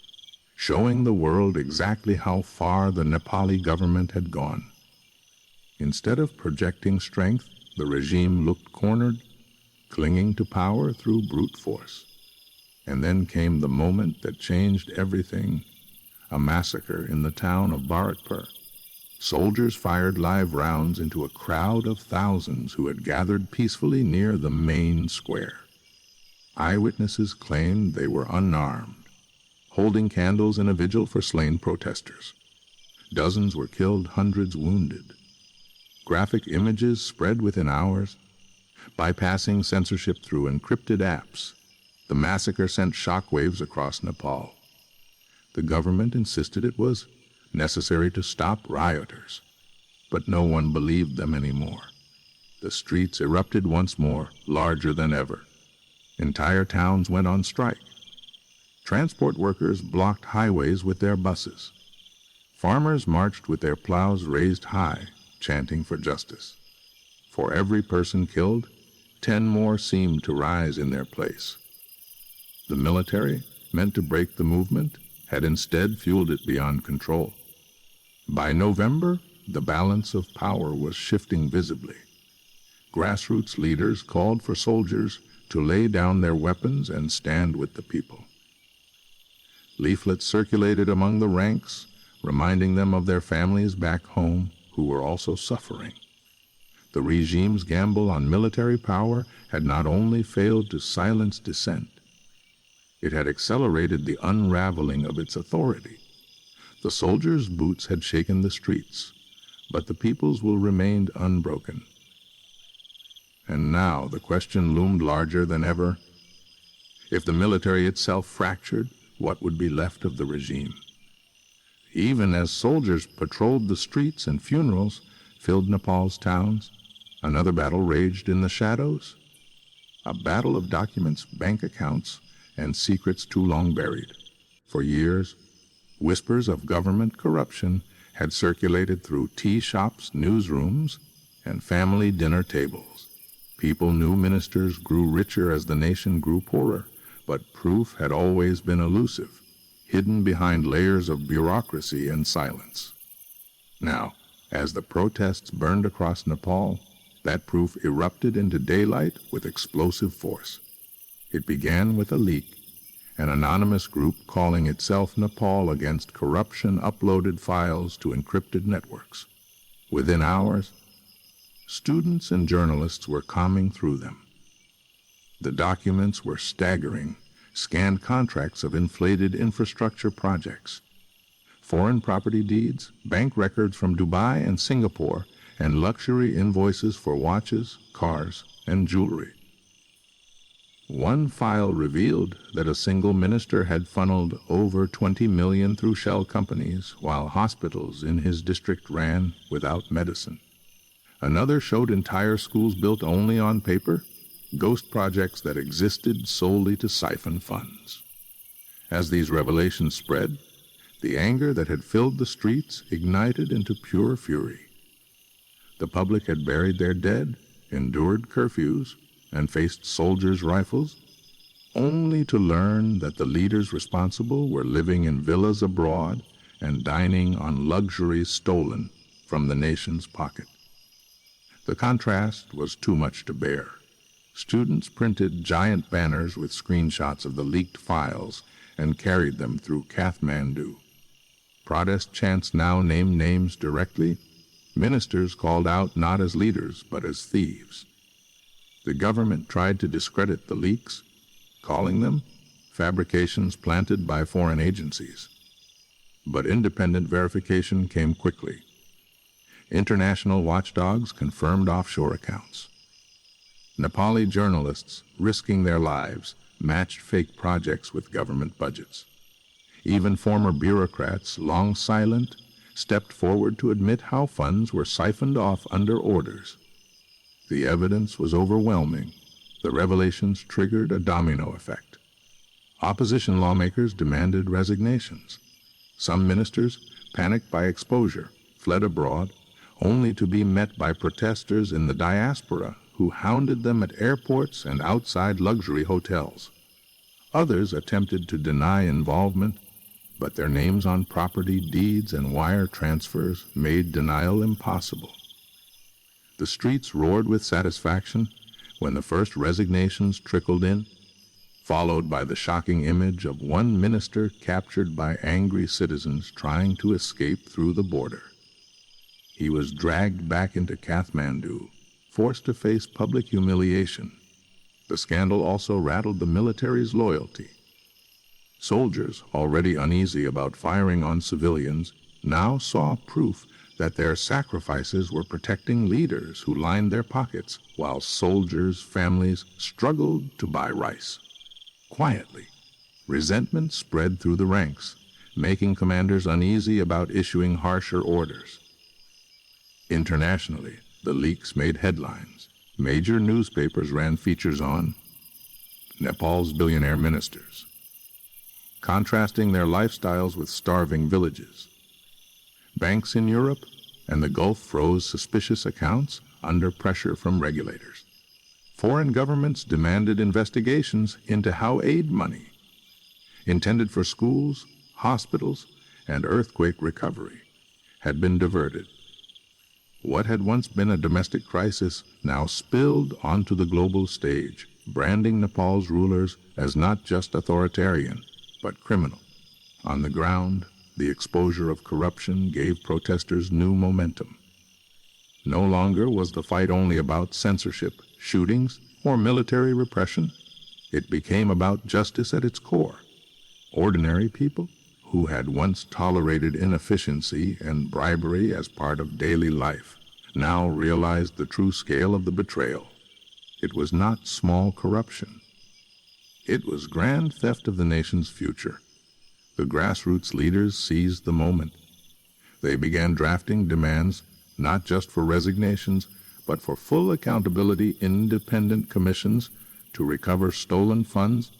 showing the world exactly how far the Nepali government had gone. Instead of projecting strength, the regime looked cornered, clinging to power through brute force. And then came the moment that changed everything, a massacre in the town of Bharatpur. Soldiers fired live rounds into a crowd of thousands who had gathered peacefully near the main square. Eyewitnesses claimed they were unarmed, holding candles in a vigil for slain protesters. Dozens were killed, hundreds wounded. Graphic images spread within hours. Bypassing censorship through encrypted apps, the massacre sent shockwaves across Nepal. The government insisted it was necessary to stop rioters, but no one believed them anymore. The streets erupted once more, larger than ever. Entire towns went on strike. Transport workers blocked highways with their buses. Farmers marched with their plows raised high, chanting for justice. For every person killed, 10 more seemed to rise in their place. The military, meant to break the movement, had instead fueled it beyond control. By November, the balance of power was shifting visibly. Grassroots leaders called for soldiers to lay down their weapons and stand with the people. Leaflets circulated among the ranks, reminding them of their families back home who were also suffering. The regime's gamble on military power had not only failed to silence dissent, it had accelerated the unraveling of its authority. The soldiers' boots had shaken the streets, but the people's will remained unbroken. And now the question loomed larger than ever. If the military itself fractured, what would be left of the regime? Even as soldiers patrolled the streets and funerals filled Nepal's towns, another battle raged in the shadows. A battle of documents, bank accounts, and secrets too long buried. For years, whispers of government corruption had circulated through tea shops, newsrooms, and family dinner tables. People knew ministers grew richer as the nation grew poorer, but proof had always been elusive, hidden behind layers of bureaucracy and silence. Now, as the protests burned across Nepal, that proof erupted into daylight with explosive force. It began with a leak. An anonymous group calling itself Nepal Against Corruption uploaded files to encrypted networks. Within hours, students and journalists were combing through them. The documents were staggering, scanned contracts of inflated infrastructure projects, foreign property deeds, bank records from Dubai and Singapore, and luxury invoices for watches, cars, and jewelry. One file revealed that a single minister had funneled over 20 million through shell companies while hospitals in his district ran without medicine. Another showed entire schools built only on paper, ghost projects that existed solely to siphon funds. As these revelations spread, the anger that had filled the streets ignited into pure fury. The public had buried their dead, endured curfews, and faced soldiers' rifles, only to learn that the leaders responsible were living in villas abroad and dining on luxuries stolen from the nation's pocket. The contrast was too much to bear. Students printed giant banners with screenshots of the leaked files and carried them through Kathmandu. Protest chants now named names directly. Ministers called out not as leaders, but as thieves. The government tried to discredit the leaks, calling them fabrications planted by foreign agencies. But independent verification came quickly. International watchdogs confirmed offshore accounts. Nepali journalists, risking their lives, matched fake projects with government budgets. Even former bureaucrats, long silent, stepped forward to admit how funds were siphoned off under orders. The evidence was overwhelming. The revelations triggered a domino effect. Opposition lawmakers demanded resignations. Some ministers, panicked by exposure, fled abroad, only to be met by protesters in the diaspora who hounded them at airports and outside luxury hotels. Others attempted to deny involvement, but their names on property deeds and wire transfers made denial impossible. The streets roared with satisfaction when the first resignations trickled in, followed by the shocking image of one minister captured by angry citizens trying to escape through the border. He was dragged back into Kathmandu, forced to face public humiliation. The scandal also rattled the military's loyalty. Soldiers, already uneasy about firing on civilians, now saw proof that their sacrifices were protecting leaders who lined their pockets, while soldiers' families struggled to buy rice. Quietly, resentment spread through the ranks, making commanders uneasy about issuing harsher orders. Internationally, the leaks made headlines. Major newspapers ran features on Nepal's billionaire ministers, contrasting their lifestyles with starving villages. Banks in Europe and the Gulf froze suspicious accounts under pressure from regulators. Foreign governments demanded investigations into how aid money, intended for schools, hospitals, and earthquake recovery, had been diverted. What had once been a domestic crisis now spilled onto the global stage, branding Nepal's rulers as not just authoritarian, but criminal. On the ground, the exposure of corruption gave protesters new momentum. No longer was the fight only about censorship, shootings, or military repression. It became about justice at its core. Ordinary people, who had once tolerated inefficiency and bribery as part of daily life, now realized the true scale of the betrayal. It was not small corruption. It was grand theft of the nation's future. The grassroots leaders seized the moment. They began drafting demands not just for resignations, but for full accountability, independent commissions to recover stolen funds,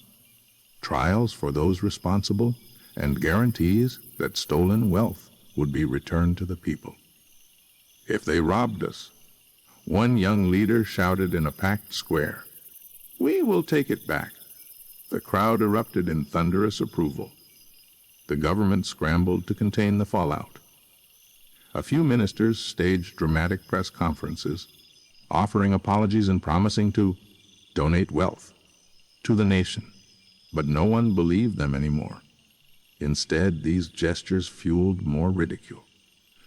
trials for those responsible, and guarantees that stolen wealth would be returned to the people. If they robbed us, one young leader shouted in a packed square, "We will take it back." The crowd erupted in thunderous approval. The government scrambled to contain the fallout. A few ministers staged dramatic press conferences, offering apologies and promising to donate wealth to the nation. But no one believed them anymore. Instead, these gestures fueled more ridicule.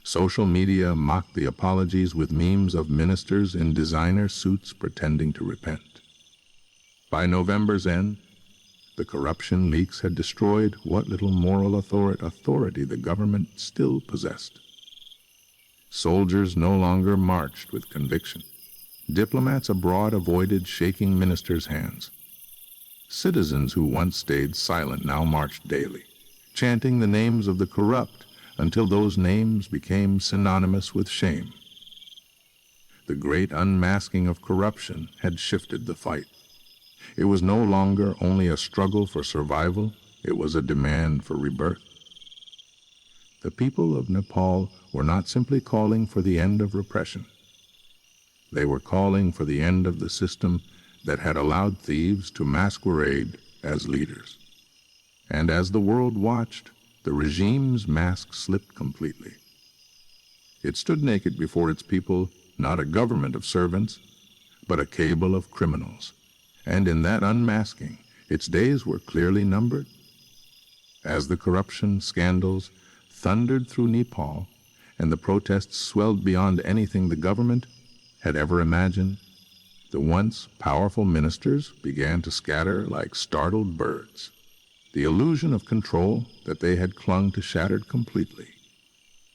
Social media mocked the apologies with memes of ministers in designer suits pretending to repent. By November's end, the corruption leaks had destroyed what little moral authority the government still possessed. Soldiers no longer marched with conviction. Diplomats abroad avoided shaking ministers' hands. Citizens who once stayed silent now marched daily, chanting the names of the corrupt until those names became synonymous with shame. The great unmasking of corruption had shifted the fight. It was no longer only a struggle for survival, it was a demand for rebirth. The people of Nepal were not simply calling for the end of repression. They were calling for the end of the system that had allowed thieves to masquerade as leaders. And as the world watched, the regime's mask slipped completely. It stood naked before its people, not a government of servants, but a cabal of criminals. And in that unmasking, its days were clearly numbered. As the corruption scandals thundered through Nepal, and the protests swelled beyond anything the government had ever imagined, the once powerful ministers began to scatter like startled birds. The illusion of control that they had clung to shattered completely.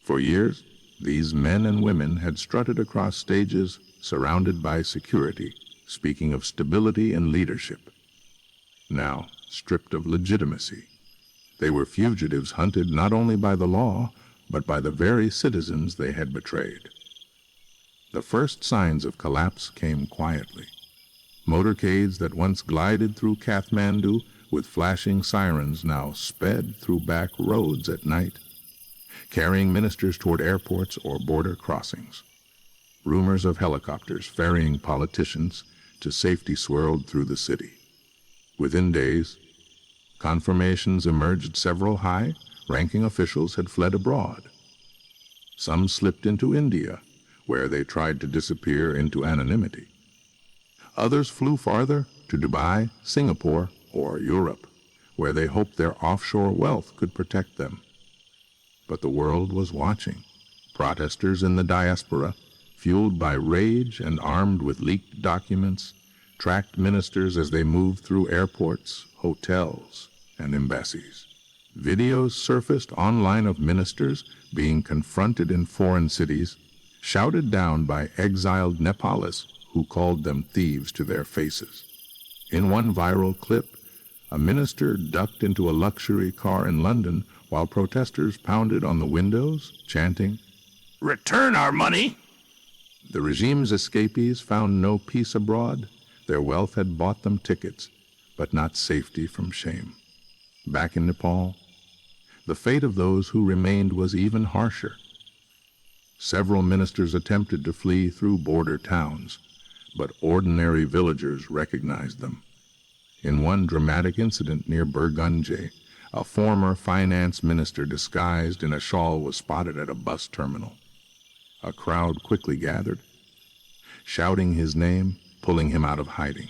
For years, these men and women had strutted across stages surrounded by security, speaking of stability and leadership. Now, stripped of legitimacy, they were fugitives hunted not only by the law, but by the very citizens they had betrayed. The first signs of collapse came quietly. Motorcades that once glided through Kathmandu with flashing sirens now sped through back roads at night, carrying ministers toward airports or border crossings. Rumors of helicopters ferrying politicians to safety swirled through the city. Within days, confirmations emerged several high-ranking officials had fled abroad. Some slipped into India, where they tried to disappear into anonymity. Others flew farther to Dubai, Singapore, or Europe, where they hoped their offshore wealth could protect them. But the world was watching. Protesters in the diaspora, fueled by rage and armed with leaked documents, tracked ministers as they moved through airports, hotels, and embassies. Videos surfaced online of ministers being confronted in foreign cities, shouted down by exiled Nepalis who called them thieves to their faces. In one viral clip, a minister ducked into a luxury car in London while protesters pounded on the windows, chanting, "Return our money!" The regime's escapees found no peace abroad. Their wealth had bought them tickets, but not safety from shame. Back in Nepal, the fate of those who remained was even harsher. Several ministers attempted to flee through border towns, but ordinary villagers recognized them. In one dramatic incident near Burgunje, a former finance minister disguised in a shawl was spotted at a bus terminal. A crowd quickly gathered, shouting his name, pulling him out of hiding.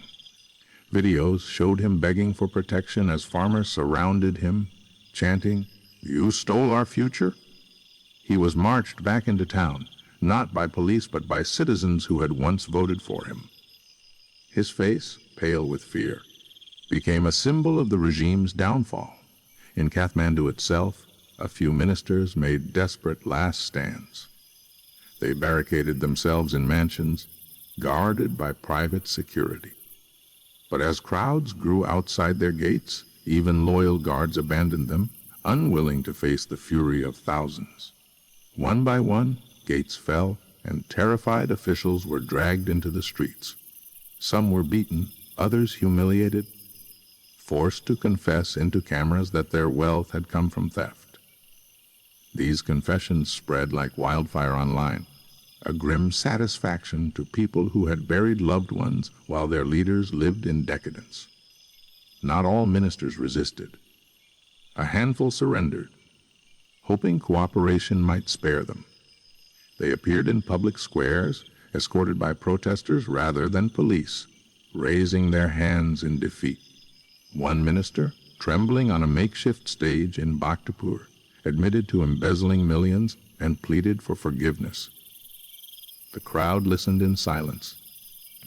Videos showed him begging for protection as farmers surrounded him, chanting, "You stole our future?" He was marched back into town, not by police but by citizens who had once voted for him. His face, pale with fear, became a symbol of the regime's downfall. In Kathmandu itself, a few ministers made desperate last stands. They barricaded themselves in mansions, guarded by private security. But as crowds grew outside their gates, even loyal guards abandoned them, unwilling to face the fury of thousands. One by one, gates fell, and terrified officials were dragged into the streets. Some were beaten, others humiliated, forced to confess into cameras that their wealth had come from theft. These confessions spread like wildfire online, a grim satisfaction to people who had buried loved ones while their leaders lived in decadence. Not all ministers resisted. A handful surrendered, hoping cooperation might spare them. They appeared in public squares, escorted by protesters rather than police, raising their hands in defeat. One minister, trembling on a makeshift stage in Bhaktapur, admitted to embezzling millions and pleaded for forgiveness. The crowd listened in silence,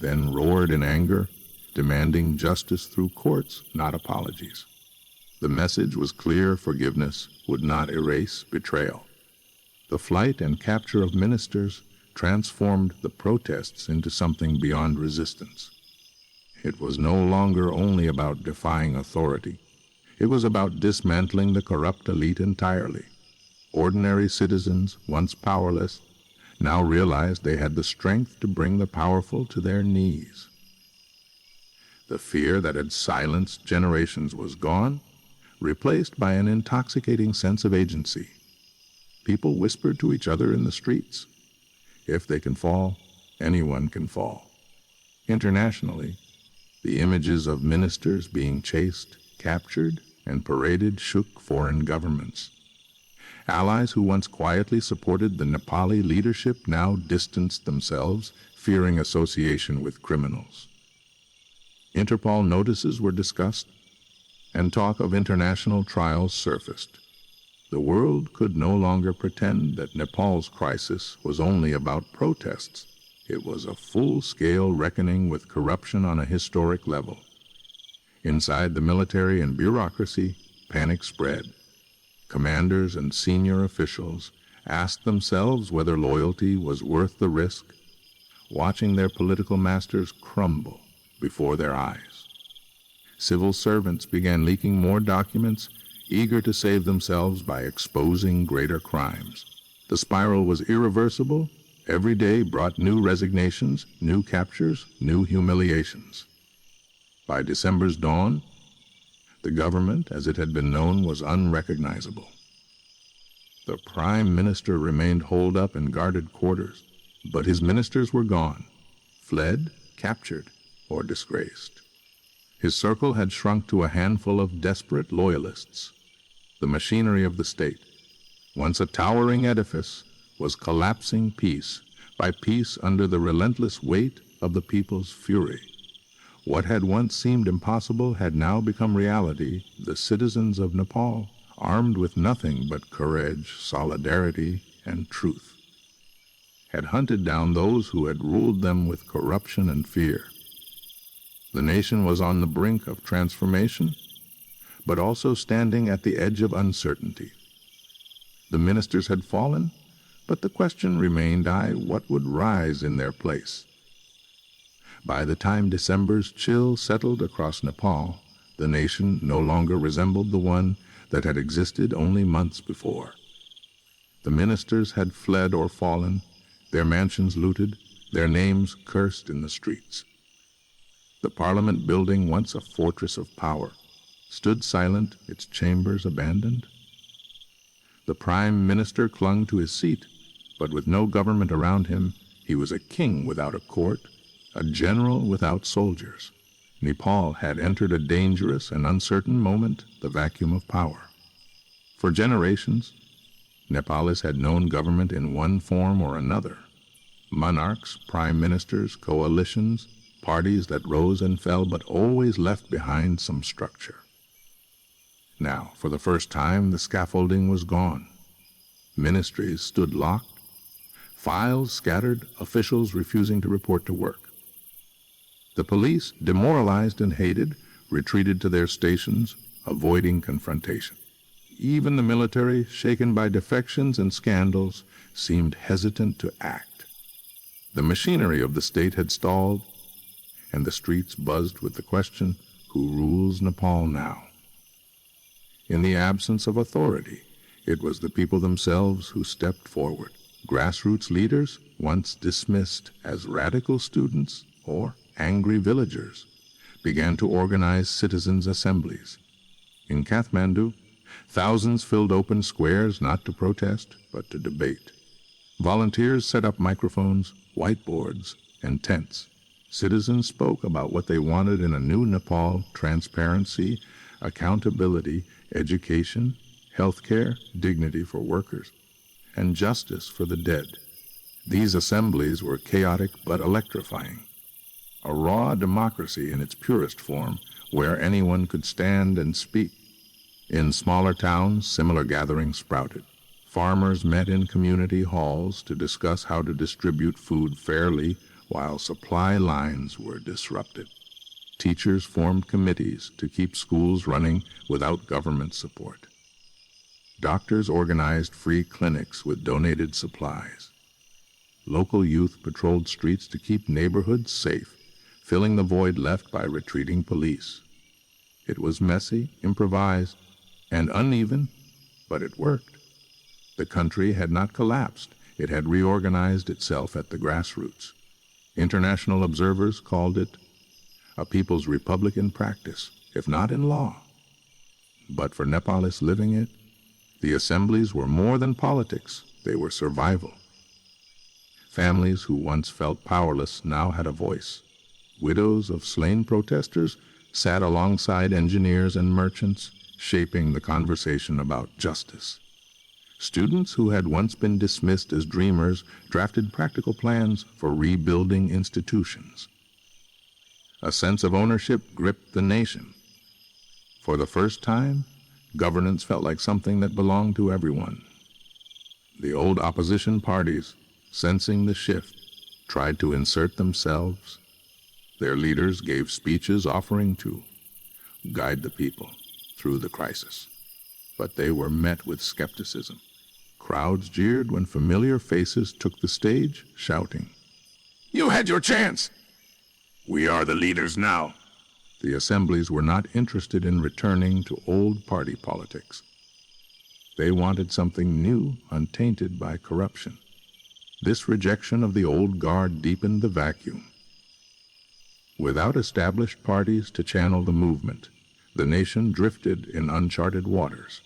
then roared in anger, demanding justice through courts, not apologies. The message was clear: forgiveness would not erase betrayal. The flight and capture of ministers transformed the protests into something beyond resistance. It was no longer only about defying authority. It was about dismantling the corrupt elite entirely. Ordinary citizens, once powerless, now realized they had the strength to bring the powerful to their knees. The fear that had silenced generations was gone, replaced by an intoxicating sense of agency. People whispered to each other in the streets, "If they can fall, anyone can fall." Internationally, the images of ministers being chased, captured, and paraded shook foreign governments. Allies who once quietly supported the Nepali leadership now distanced themselves, fearing association with criminals. Interpol notices were discussed, and talk of international trials surfaced. The world could no longer pretend that Nepal's crisis was only about protests. It was a full-scale reckoning with corruption on a historic level. Inside the military and bureaucracy, panic spread. Commanders and senior officials asked themselves whether loyalty was worth the risk, watching their political masters crumble before their eyes. Civil servants began leaking more documents, eager to save themselves by exposing greater crimes. The spiral was irreversible. Every day brought new resignations, new captures, new humiliations. By December's dawn, the government, as it had been known, was unrecognizable. The prime minister remained holed up in guarded quarters, but his ministers were gone, fled, captured, or disgraced. His circle had shrunk to a handful of desperate loyalists. The machinery of the state, once a towering edifice, was collapsing piece by peace under the relentless weight of the people's fury. What had once seemed impossible had now become reality. The citizens of Nepal, armed with nothing but courage, solidarity, and truth, had hunted down those who had ruled them with corruption and fear. The nation was on the brink of transformation, but also standing at the edge of uncertainty. The ministers had fallen, but the question remained, what would rise in their place? By the time December's chill settled across Nepal, the nation no longer resembled the one that had existed only months before. The ministers had fled or fallen, their mansions looted, their names cursed in the streets. The parliament building, once a fortress of power, stood silent, its chambers abandoned. The prime minister clung to his seat, but with no government around him, he was a king without a court, a general without soldiers. Nepal had entered a dangerous and uncertain moment, the vacuum of power. For generations, Nepalis had known government in one form or another. Monarchs, prime ministers, coalitions, parties that rose and fell but always left behind some structure. Now, for the first time, the scaffolding was gone. Ministries stood locked, files scattered, officials refusing to report to work. The police, demoralized and hated, retreated to their stations, avoiding confrontation. Even the military, shaken by defections and scandals, seemed hesitant to act. The machinery of the state had stalled, and the streets buzzed with the question, who rules Nepal now? In the absence of authority, it was the people themselves who stepped forward. Grassroots leaders, once dismissed as radical students or angry villagers, began to organize citizens' assemblies. In Kathmandu, thousands filled open squares not to protest, but to debate. Volunteers set up microphones, whiteboards, and tents. Citizens spoke about what they wanted in a new Nepal: transparency, accountability, education, healthcare, dignity for workers, and justice for the dead. These assemblies were chaotic but electrifying. A raw democracy in its purest form, where anyone could stand and speak. In smaller towns, similar gatherings sprouted. Farmers met in community halls to discuss how to distribute food fairly while supply lines were disrupted. Teachers formed committees to keep schools running without government support. Doctors organized free clinics with donated supplies. Local youth patrolled streets to keep neighborhoods safe, filling the void left by retreating police. It was messy, improvised, and uneven, but it worked. The country had not collapsed. It had reorganized itself at the grassroots. International observers called it a people's republic in practice, if not in law. But for Nepalis living it, the assemblies were more than politics. They were survival. Families who once felt powerless now had a voice. Widows of slain protesters sat alongside engineers and merchants, shaping the conversation about justice. Students who had once been dismissed as dreamers drafted practical plans for rebuilding institutions. A sense of ownership gripped the nation. For the first time, governance felt like something that belonged to everyone. The old opposition parties, sensing the shift, tried to insert themselves. Their leaders gave speeches offering to guide the people through the crisis. But they were met with skepticism. Crowds jeered when familiar faces took the stage, shouting, "You had your chance! We are the leaders now." The assemblies were not interested in returning to old party politics. They wanted something new, untainted by corruption. This rejection of the old guard deepened the vacuum. Without established parties to channel the movement, the nation drifted in uncharted waters.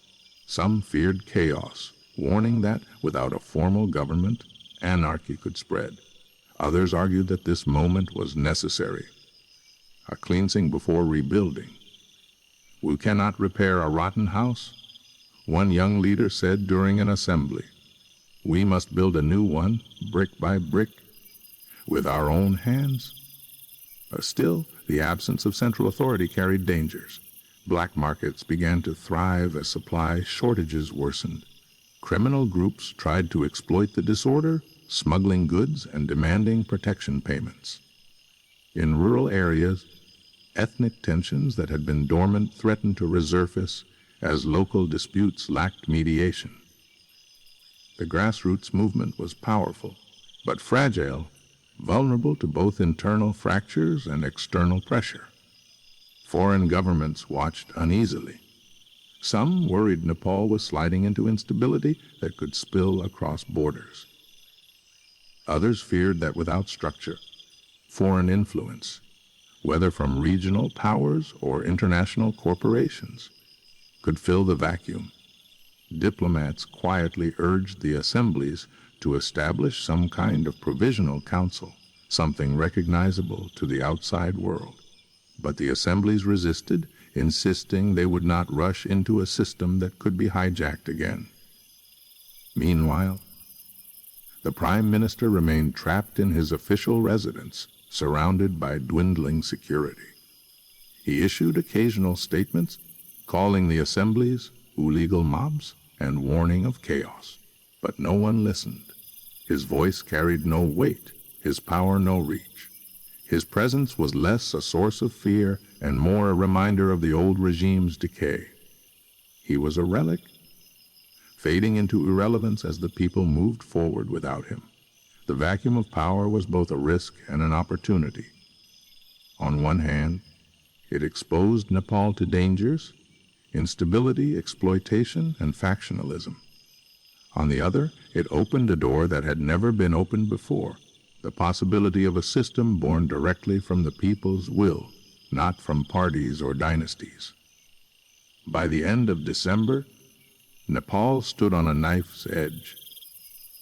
Some feared chaos, warning that without a formal government, anarchy could spread. Others argued that this moment was necessary, a cleansing before rebuilding. "We cannot repair a rotten house," one young leader said during an assembly. We must build a new one, brick by brick, with our own hands. Still, the absence of central authority carried dangers. Black markets began to thrive as supply shortages worsened. Criminal groups tried to exploit the disorder, smuggling goods and demanding protection payments. In rural areas, ethnic tensions that had been dormant threatened to resurface as local disputes lacked mediation. The grassroots movement was powerful, but fragile, vulnerable to both internal fractures and external pressure. Foreign governments watched uneasily. Some worried Nepal was sliding into instability that could spill across borders. Others feared that without structure, foreign influence, whether from regional powers or international corporations, could fill the vacuum. Diplomats quietly urged the assemblies to establish some kind of provisional council, something recognizable to the outside world. But the assemblies resisted, insisting they would not rush into a system that could be hijacked again. Meanwhile, the Prime Minister remained trapped in his official residence, surrounded by dwindling security. He issued occasional statements, calling the assemblies illegal mobs and warning of chaos. But no one listened. His voice carried no weight, his power no reach. His presence was less a source of fear and more a reminder of the old regime's decay. He was a relic, fading into irrelevance as the people moved forward without him. The vacuum of power was both a risk and an opportunity. On one hand, it exposed Nepal to dangers, instability, exploitation, and factionalism. On the other, it opened a door that had never been opened before, the possibility of a system born directly from the people's will, not from parties or dynasties. By the end of December, Nepal stood on a knife's edge.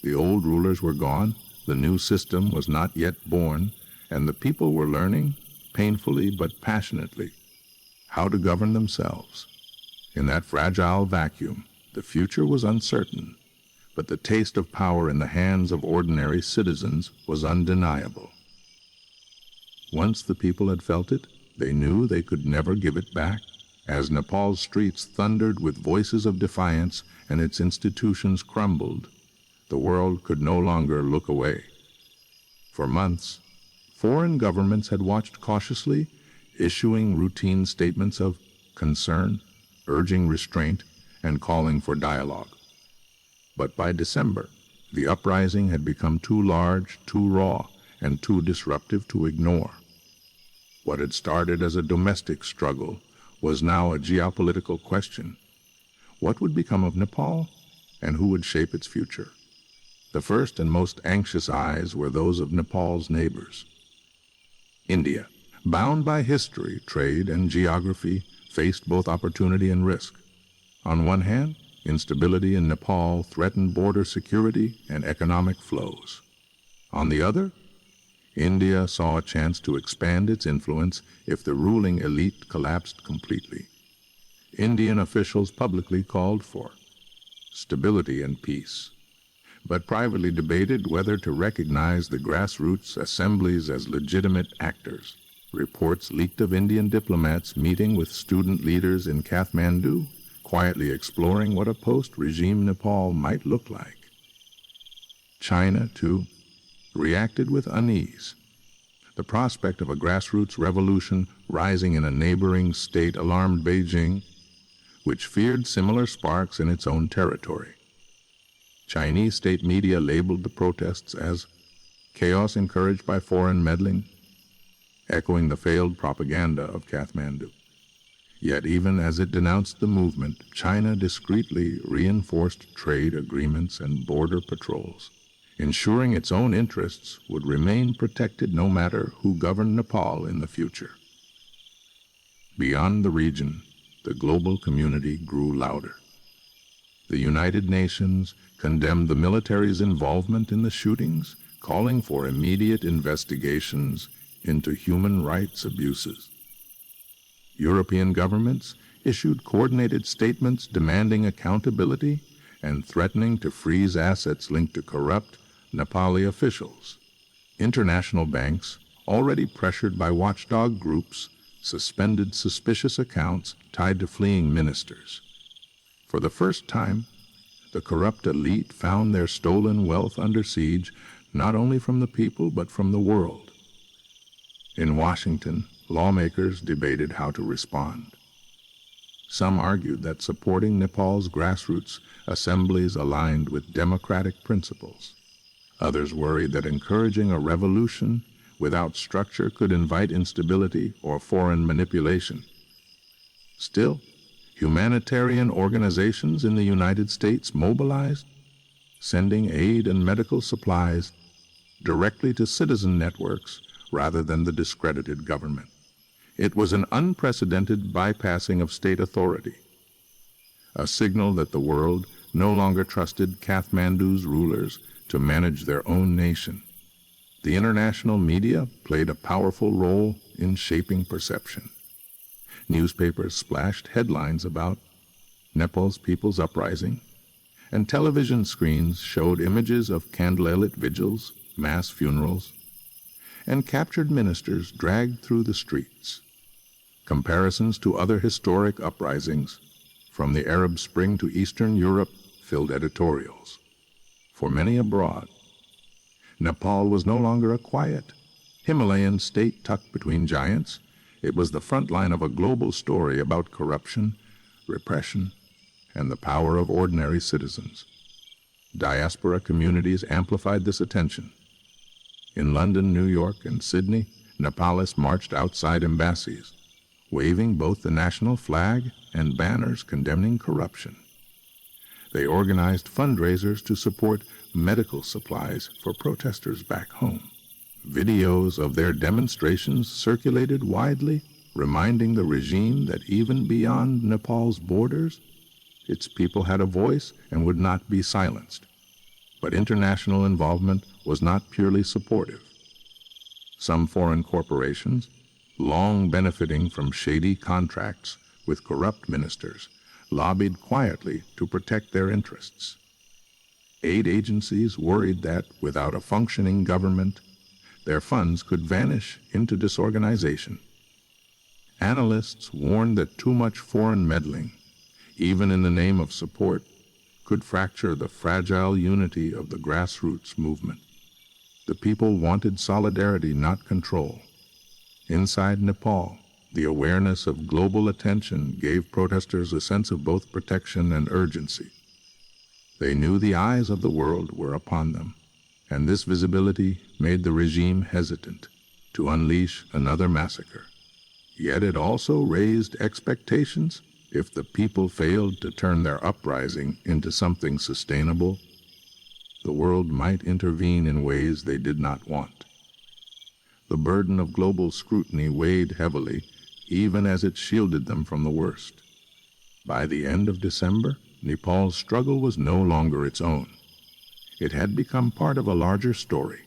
The old rulers were gone, the new system was not yet born, and the people were learning, painfully but passionately, how to govern themselves. In that fragile vacuum, the future was uncertain, but the taste of power in the hands of ordinary citizens was undeniable. Once the people had felt it, they knew they could never give it back. As Nepal's streets thundered with voices of defiance and its institutions crumbled, the world could no longer look away. For months, foreign governments had watched cautiously, issuing routine statements of concern, urging restraint, and calling for dialogue. But by December, the uprising had become too large, too raw, and too disruptive to ignore. What had started as a domestic struggle was now a geopolitical question. What would become of Nepal, and who would shape its future? The first and most anxious eyes were those of Nepal's neighbors. India, bound by history, trade, and geography, faced both opportunity and risk. On one hand, instability in Nepal threatened border security and economic flows. On the other, India saw a chance to expand its influence if the ruling elite collapsed completely. Indian officials publicly called for stability and peace, but privately debated whether to recognize the grassroots assemblies as legitimate actors. Reports leaked of Indian diplomats meeting with student leaders in Kathmandu, quietly exploring what a post-regime Nepal might look like. China, too, reacted with unease. The prospect of a grassroots revolution rising in a neighboring state alarmed Beijing, which feared similar sparks in its own territory. Chinese state media labeled the protests as chaos encouraged by foreign meddling, echoing the failed propaganda of Kathmandu. Yet even as it denounced the movement, China discreetly reinforced trade agreements and border patrols, ensuring its own interests would remain protected no matter who governed Nepal in the future. Beyond the region, the global community grew louder. The United Nations condemned the military's involvement in the shootings, calling for immediate investigations into human rights abuses. European governments issued coordinated statements demanding accountability, and threatening to freeze assets linked to corrupt Nepali officials. International banks, already pressured by watchdog groups, suspended suspicious accounts tied to fleeing ministers. For the first time, the corrupt elite found their stolen wealth under siege, not only from the people but from the world. In Washington, lawmakers debated how to respond. Some argued that supporting Nepal's grassroots assemblies aligned with democratic principles. Others worried that encouraging a revolution without structure could invite instability or foreign manipulation. Still, humanitarian organizations in the United States mobilized, sending aid and medical supplies directly to citizen networks rather than the discredited government. It was an unprecedented bypassing of state authority, a signal that the world no longer trusted Kathmandu's rulers to manage their own nation. The international media played a powerful role in shaping perception. Newspapers splashed headlines about Nepal's People's Uprising, and television screens showed images of candlelit vigils, mass funerals, and captured ministers dragged through the streets. Comparisons to other historic uprisings, from the Arab Spring to Eastern Europe, filled editorials. For many abroad, Nepal was no longer a quiet, Himalayan state tucked between giants. It was the front line of a global story about corruption, repression, and the power of ordinary citizens. Diaspora communities amplified this attention. In London, New York, and Sydney, Nepalists marched outside embassies, waving both the national flag and banners condemning corruption. They organized fundraisers to support medical supplies for protesters back home. Videos of their demonstrations circulated widely, reminding the regime that even beyond Nepal's borders, its people had a voice and would not be silenced. But international involvement was not purely supportive. Some foreign corporations, long benefiting from shady contracts with corrupt ministers, lobbied quietly to protect their interests. Aid agencies worried that, without a functioning government, their funds could vanish into disorganization. Analysts warned that too much foreign meddling, even in the name of support, could fracture the fragile unity of the grassroots movement. The people wanted solidarity, not control. Inside Nepal, the awareness of global attention gave protesters a sense of both protection and urgency. They knew the eyes of the world were upon them, and this visibility made the regime hesitant to unleash another massacre. Yet it also raised expectations. If the people failed to turn their uprising into something sustainable, the world might intervene in ways they did not want. The burden of global scrutiny weighed heavily, even as it shielded them from the worst. By the end of December, Nepal's struggle was no longer its own. It had become part of a larger story,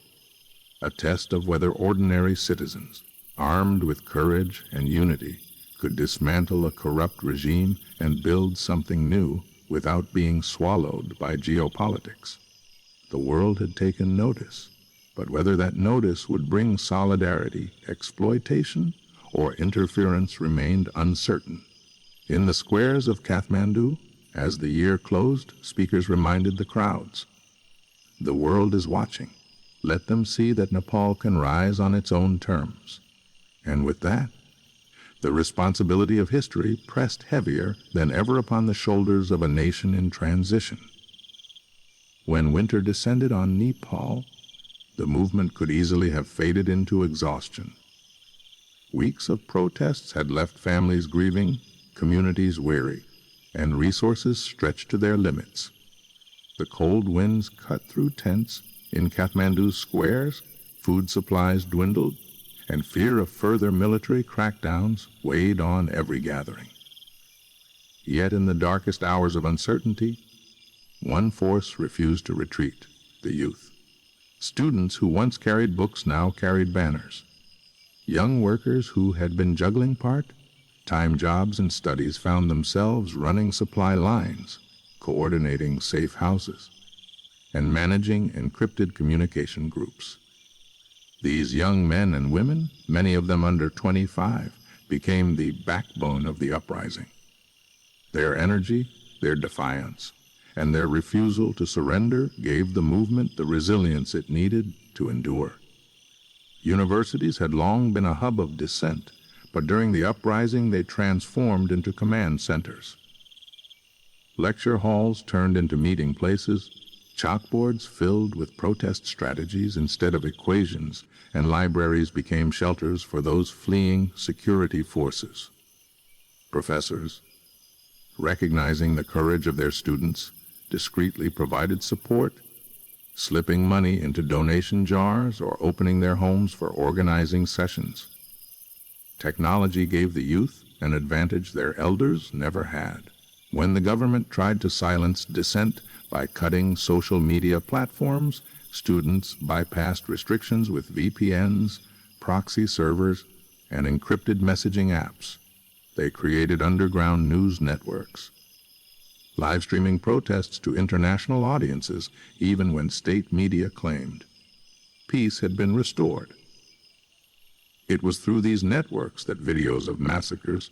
a test of whether ordinary citizens, armed with courage and unity, could dismantle a corrupt regime and build something new without being swallowed by geopolitics. The world had taken notice, but whether that notice would bring solidarity, exploitation, or interference remained uncertain. In the squares of Kathmandu, as the year closed, speakers reminded the crowds, "The world is watching. Let them see that Nepal can rise on its own terms." And with that, the responsibility of history pressed heavier than ever upon the shoulders of a nation in transition. When winter descended on Nepal, the movement could easily have faded into exhaustion. Weeks of protests had left families grieving, communities weary, and resources stretched to their limits. The cold winds cut through tents in Kathmandu's squares, food supplies dwindled, and fear of further military crackdowns weighed on every gathering. Yet in the darkest hours of uncertainty, one force refused to retreat: the youth. Students who once carried books now carried banners. Young workers who had been juggling part-time jobs and studies found themselves running supply lines, coordinating safe houses, and managing encrypted communication groups. These young men and women, many of them under 25, became the backbone of the uprising. Their energy, their defiance, and their refusal to surrender gave the movement the resilience it needed to endure. Universities had long been a hub of dissent, but during the uprising they transformed into command centers. Lecture halls turned into meeting places, chalkboards filled with protest strategies instead of equations, and libraries became shelters for those fleeing security forces. Professors, recognizing the courage of their students, discreetly provided support, slipping money into donation jars or opening their homes for organizing sessions. Technology gave the youth an advantage their elders never had. When the government tried to silence dissent by cutting social media platforms, students bypassed restrictions with VPNs, proxy servers, and encrypted messaging apps. They created underground news networks, live streaming protests to international audiences even when state media claimed peace had been restored. It was through these networks that videos of massacres,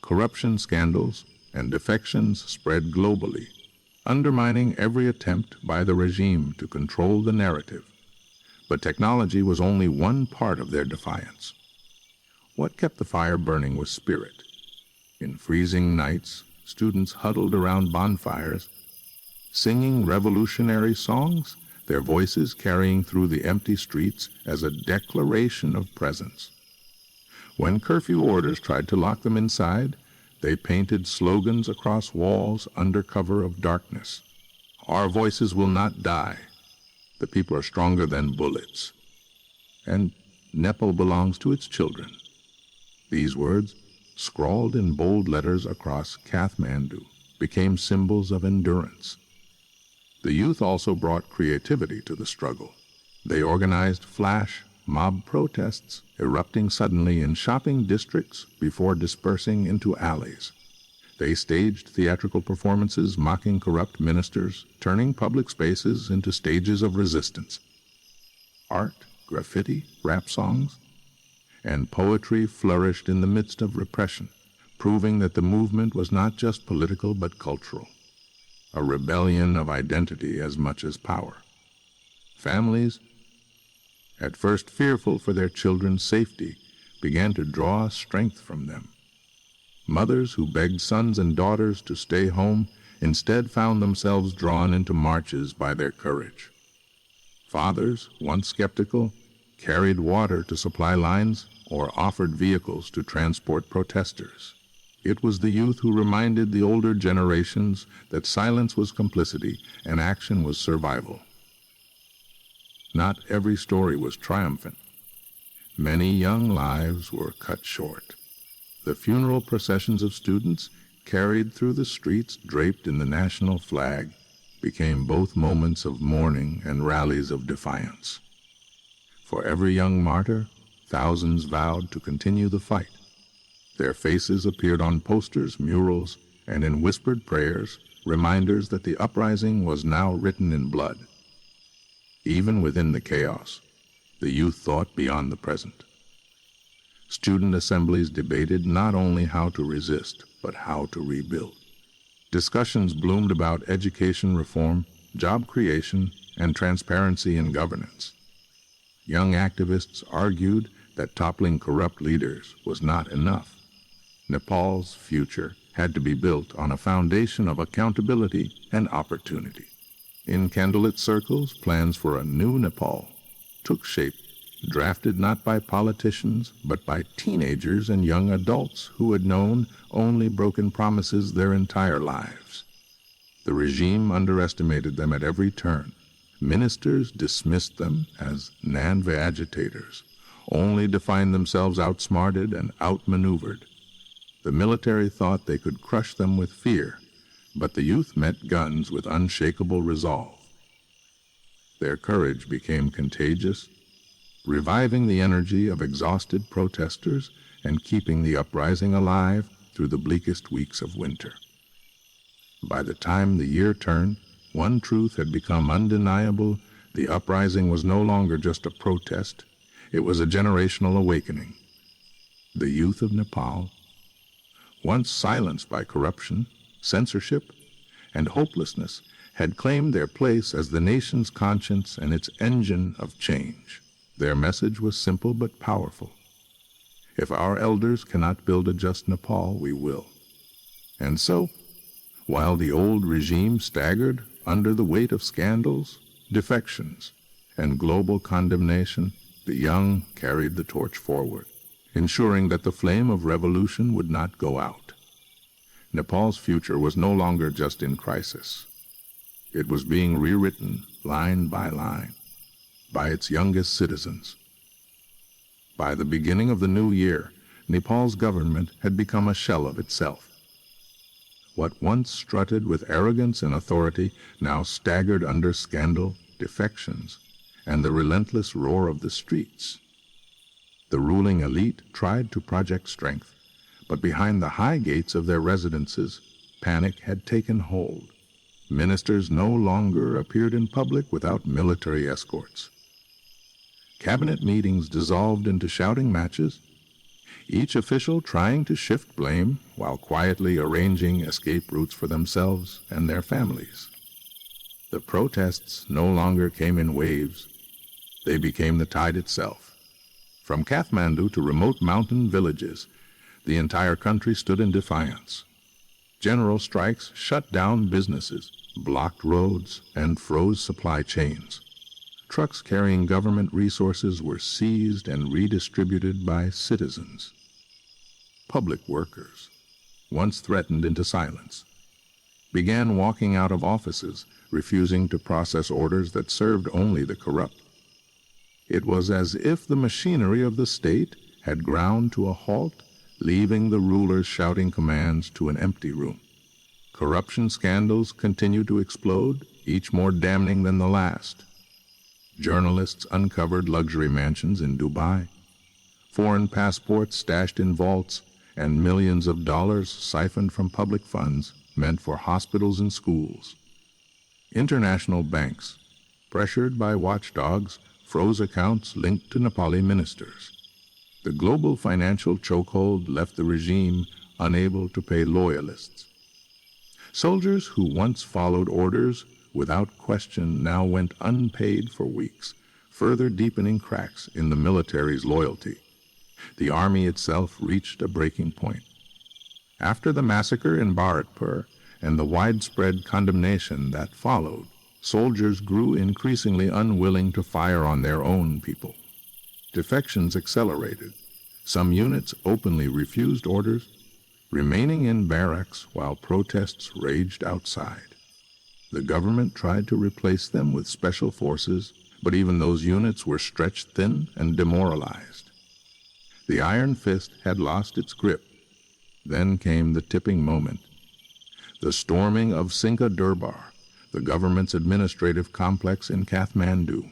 corruption scandals, and defections spread globally, undermining every attempt by the regime to control the narrative. But technology was only one part of their defiance. What kept the fire burning was spirit. In freezing nights, students huddled around bonfires, singing revolutionary songs, their voices carrying through the empty streets as a declaration of presence. When curfew orders tried to lock them inside, they painted slogans across walls under cover of darkness. Our voices will not die. The people are stronger than bullets. And Nepal belongs to its children. These words, scrawled in bold letters across Kathmandu, became symbols of endurance. The youth also brought creativity to the struggle. They organized flash mob protests, erupting suddenly in shopping districts before dispersing into alleys. They staged theatrical performances mocking corrupt ministers, turning public spaces into stages of resistance. Art, graffiti, rap songs, and poetry flourished in the midst of repression, proving that the movement was not just political but cultural, a rebellion of identity as much as power. Families, at first fearful for their children's safety, began to draw strength from them. Mothers who begged sons and daughters to stay home instead found themselves drawn into marches by their courage. Fathers, once skeptical, carried water to supply lines or offered vehicles to transport protesters. It was the youth who reminded the older generations that silence was complicity and action was survival. Not every story was triumphant. Many young lives were cut short. The funeral processions of students, carried through the streets draped in the national flag, became both moments of mourning and rallies of defiance. For every young martyr, thousands vowed to continue the fight. Their faces appeared on posters, murals, and in whispered prayers, reminders that the uprising was now written in blood. Even within the chaos, the youth thought beyond the present. Student assemblies debated not only how to resist, but how to rebuild. Discussions bloomed about education reform, job creation, and transparency in governance. Young activists argued that toppling corrupt leaders was not enough. Nepal's future had to be built on a foundation of accountability and opportunity. In candlelit circles, plans for a new Nepal took shape, drafted not by politicians, but by teenagers and young adults who had known only broken promises their entire lives. The regime underestimated them at every turn. Ministers dismissed them as Nanva agitators, only to find themselves outsmarted and outmaneuvered. The military thought they could crush them with fear, but the youth met guns with unshakable resolve. Their courage became contagious, reviving the energy of exhausted protesters and keeping the uprising alive through the bleakest weeks of winter. By the time the year turned, one truth had become undeniable. The uprising was no longer just a protest. It was a generational awakening. The youth of Nepal, once silenced by corruption, censorship, and hopelessness, had claimed their place as the nation's conscience and its engine of change. Their message was simple but powerful. If our elders cannot build a just Nepal, we will. And so, while the old regime staggered under the weight of scandals, defections, and global condemnation, the young carried the torch forward, ensuring that the flame of revolution would not go out. Nepal's future was no longer just in crisis. It was being rewritten line by line by its youngest citizens. By the beginning of the new year, Nepal's government had become a shell of itself. What once strutted with arrogance and authority now staggered under scandal, defections, and the relentless roar of the streets. The ruling elite tried to project strength, but behind the high gates of their residences, panic had taken hold. Ministers no longer appeared in public without military escorts. Cabinet meetings dissolved into shouting matches, each official trying to shift blame while quietly arranging escape routes for themselves and their families. The protests no longer came in waves. They became the tide itself. From Kathmandu to remote mountain villages, the entire country stood in defiance. General strikes shut down businesses, blocked roads, and froze supply chains. Trucks carrying government resources were seized and redistributed by citizens. Public workers, once threatened into silence, began walking out of offices, refusing to process orders that served only the corrupt. It was as if the machinery of the state had ground to a halt, leaving the rulers shouting commands to an empty room. Corruption scandals continued to explode, each more damning than the last. Journalists uncovered luxury mansions in Dubai, foreign passports stashed in vaults, and millions of dollars siphoned from public funds meant for hospitals and schools. International banks, pressured by watchdogs, froze accounts linked to Nepali ministers. The global financial chokehold left the regime unable to pay loyalists. Soldiers who once followed orders without question now went unpaid for weeks, further deepening cracks in the military's loyalty. The army itself reached a breaking point. After the massacre in Bharatpur and the widespread condemnation that followed, soldiers grew increasingly unwilling to fire on their own people. Defections accelerated. Some units openly refused orders, remaining in barracks while protests raged outside. The government tried to replace them with special forces, but even those units were stretched thin and demoralized. The iron fist had lost its grip. Then came the tipping moment. The storming of Singha Durbar, the government's administrative complex in Kathmandu.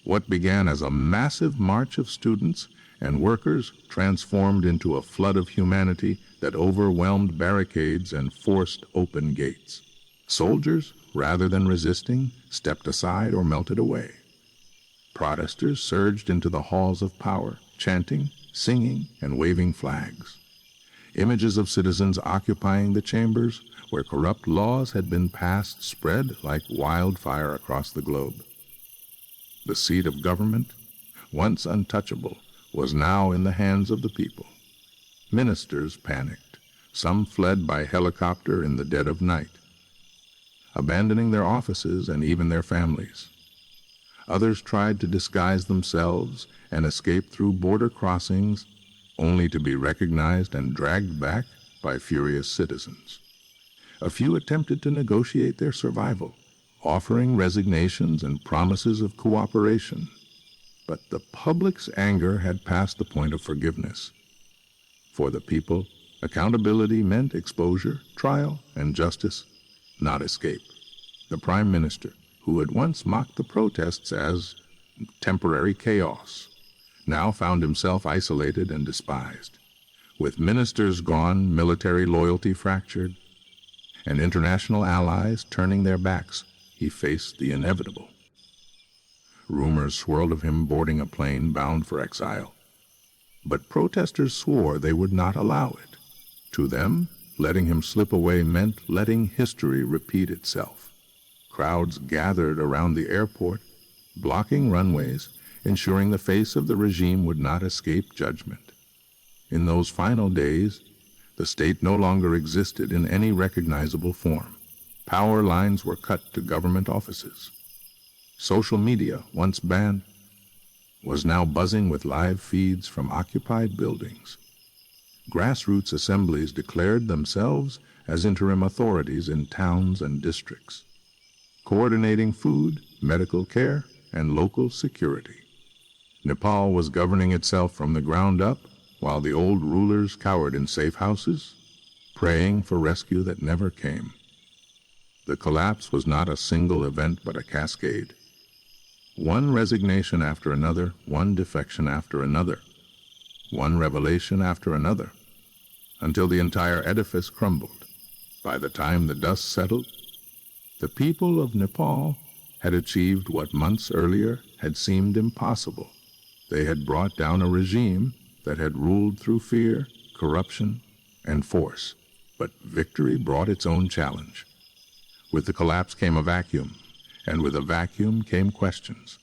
What began as a massive march of students and workers transformed into a flood of humanity that overwhelmed barricades and forced open gates. Soldiers, rather than resisting, stepped aside or melted away. Protesters surged into the halls of power, chanting, singing, and waving flags. Images of citizens occupying the chambers where corrupt laws had been passed spread like wildfire across the globe. The seat of government, once untouchable, was now in the hands of the people. Ministers panicked. Some fled by helicopter in the dead of night, abandoning their offices and even their families. Others tried to disguise themselves and escape through border crossings, only to be recognized and dragged back by furious citizens. A few attempted to negotiate their survival, offering resignations and promises of cooperation. But the public's anger had passed the point of forgiveness. For the people, accountability meant exposure, trial, and justice, not escape. The Prime Minister, who had once mocked the protests as temporary chaos, now found himself isolated and despised. With ministers gone, military loyalty fractured, and international allies turning their backs, he faced the inevitable. Rumors swirled of him boarding a plane bound for exile. But protesters swore they would not allow it. To them, letting him slip away meant letting history repeat itself. Crowds gathered around the airport, blocking runways, ensuring the face of the regime would not escape judgment. In those final days, the state no longer existed in any recognizable form. Power lines were cut to government offices. Social media, once banned, was now buzzing with live feeds from occupied buildings. Grassroots assemblies declared themselves as interim authorities in towns and districts, coordinating food, medical care, and local security. Nepal was governing itself from the ground up, while the old rulers cowered in safe houses, praying for rescue that never came. The collapse was not a single event, but a cascade. One resignation after another, one defection after another, one revelation after another, until the entire edifice crumbled. By the time the dust settled, the people of Nepal had achieved what months earlier had seemed impossible. They had brought down a regime that had ruled through fear, corruption, and force. But victory brought its own challenge. With the collapse came a vacuum, and with a vacuum came questions.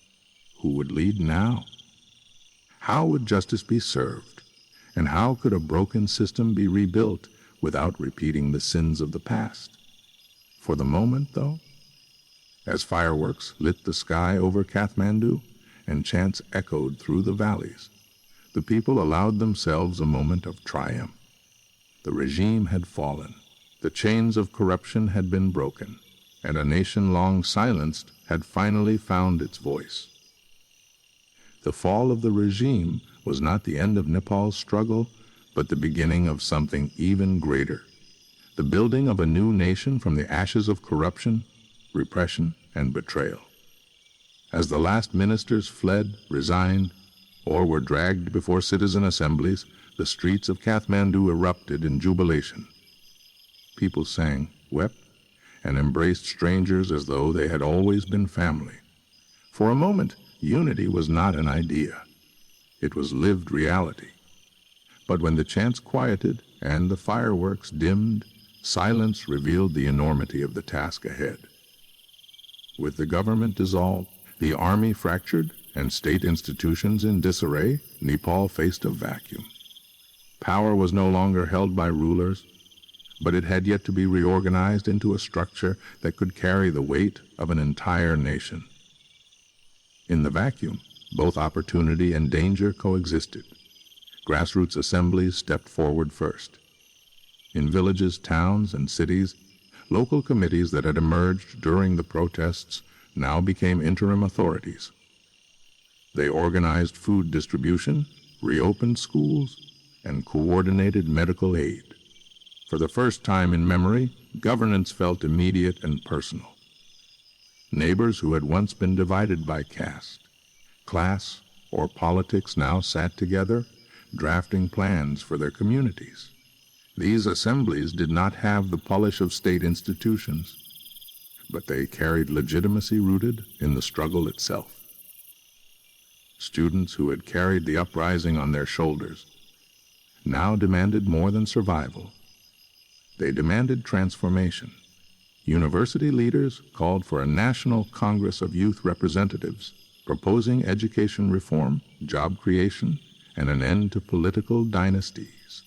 Who would lead now? How would justice be served? And how could a broken system be rebuilt without repeating the sins of the past? For the moment, though, as fireworks lit the sky over Kathmandu and chants echoed through the valleys, the people allowed themselves a moment of triumph. The regime had fallen, the chains of corruption had been broken, and a nation long silenced had finally found its voice. The fall of the regime was not the end of Nepal's struggle, but the beginning of something even greater, the building of a new nation from the ashes of corruption, repression, and betrayal. As the last ministers fled, resigned, or were dragged before citizen assemblies, the streets of Kathmandu erupted in jubilation. People sang, wept, and embraced strangers as though they had always been family. For a moment, unity was not an idea. It was lived reality. But when the chants quieted and the fireworks dimmed, silence revealed the enormity of the task ahead. With the government dissolved, the army fractured, and state institutions in disarray, Nepal faced a vacuum. Power was no longer held by rulers, but it had yet to be reorganized into a structure that could carry the weight of an entire nation. In the vacuum, both opportunity and danger coexisted. Grassroots assemblies stepped forward first. In villages, towns, and cities, local committees that had emerged during the protests now became interim authorities. They organized food distribution, reopened schools, and coordinated medical aid. For the first time in memory, governance felt immediate and personal. Neighbors who had once been divided by caste, class, or politics now sat together, drafting plans for their communities. These assemblies did not have the polish of state institutions, but they carried legitimacy rooted in the struggle itself. Students who had carried the uprising on their shoulders now demanded more than survival. They demanded transformation. University leaders called for a national Congress of Youth Representatives, proposing education reform, job creation, and an end to political dynasties.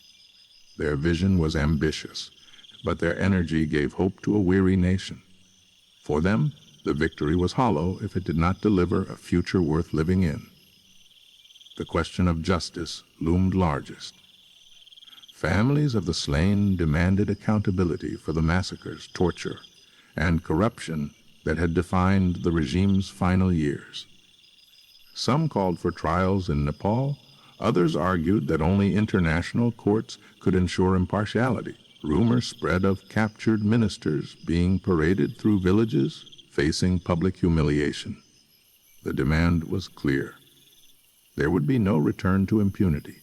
Their vision was ambitious, but their energy gave hope to a weary nation. For them, the victory was hollow if it did not deliver a future worth living in. The question of justice loomed largest. Families of the slain demanded accountability for the massacres, torture, and corruption that had defined the regime's final years. Some called for trials in Nepal. Others argued that only international courts could ensure impartiality. Rumors spread of captured ministers being paraded through villages, facing public humiliation. The demand was clear. There would be no return to impunity.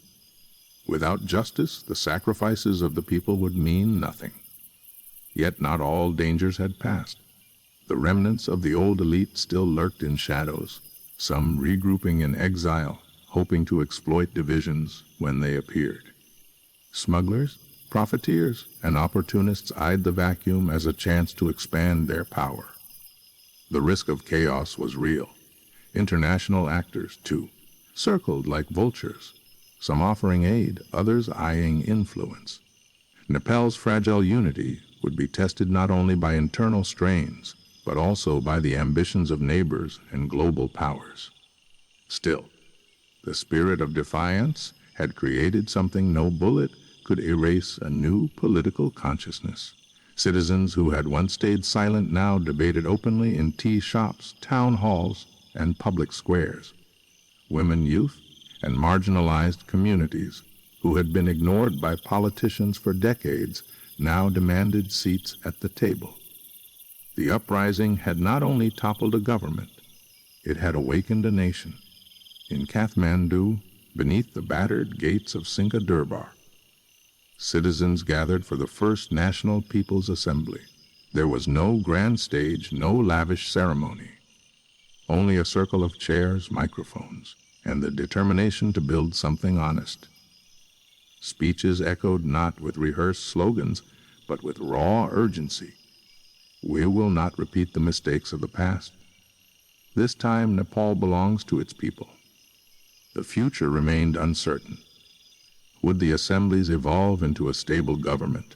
Without justice, the sacrifices of the people would mean nothing. Yet not all dangers had passed. The remnants of the old elite still lurked in shadows, some regrouping in exile, hoping to exploit divisions when they appeared. Smugglers, profiteers, and opportunists eyed the vacuum as a chance to expand their power. The risk of chaos was real. International actors, too, circled like vultures, some offering aid, others eyeing influence. Nepal's fragile unity would be tested not only by internal strains, but also by the ambitions of neighbors and global powers. Still, the spirit of defiance had created something no bullet could erase: a new political consciousness. Citizens who had once stayed silent now debated openly in tea shops, town halls, and public squares. Women, youth, and marginalized communities who had been ignored by politicians for decades now demanded seats at the table. The uprising had not only toppled a government, it had awakened a nation. In Kathmandu, beneath the battered gates of Singha Durbar, citizens gathered for the first National People's Assembly. There was no grand stage, no lavish ceremony, only a circle of chairs, microphones, and the determination to build something honest. Speeches echoed not with rehearsed slogans, but with raw urgency. We will not repeat the mistakes of the past. This time, Nepal belongs to its people. The future remained uncertain. Would the assemblies evolve into a stable government?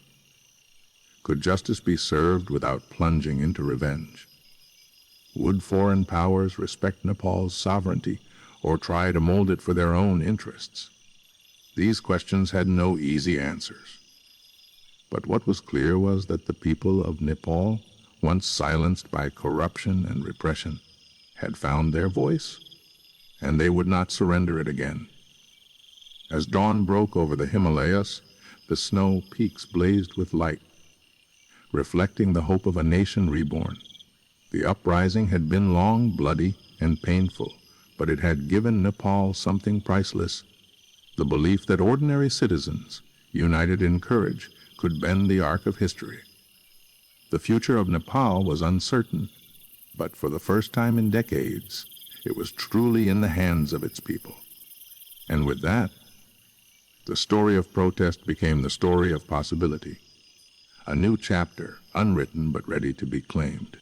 Could justice be served without plunging into revenge? Would foreign powers respect Nepal's sovereignty or try to mold it for their own interests? These questions had no easy answers. But what was clear was that the people of Nepal, once silenced by corruption and repression, had found their voice, and they would not surrender it again. As dawn broke over the Himalayas, the snow peaks blazed with light, reflecting the hope of a nation reborn. The uprising had been long, bloody, and painful, but it had given Nepal something priceless: the belief that ordinary citizens, united in courage, could bend the arc of history. The future of Nepal was uncertain, but for the first time in decades, it was truly in the hands of its people. And with that, the story of protest became the story of possibility, a new chapter, unwritten but ready to be claimed.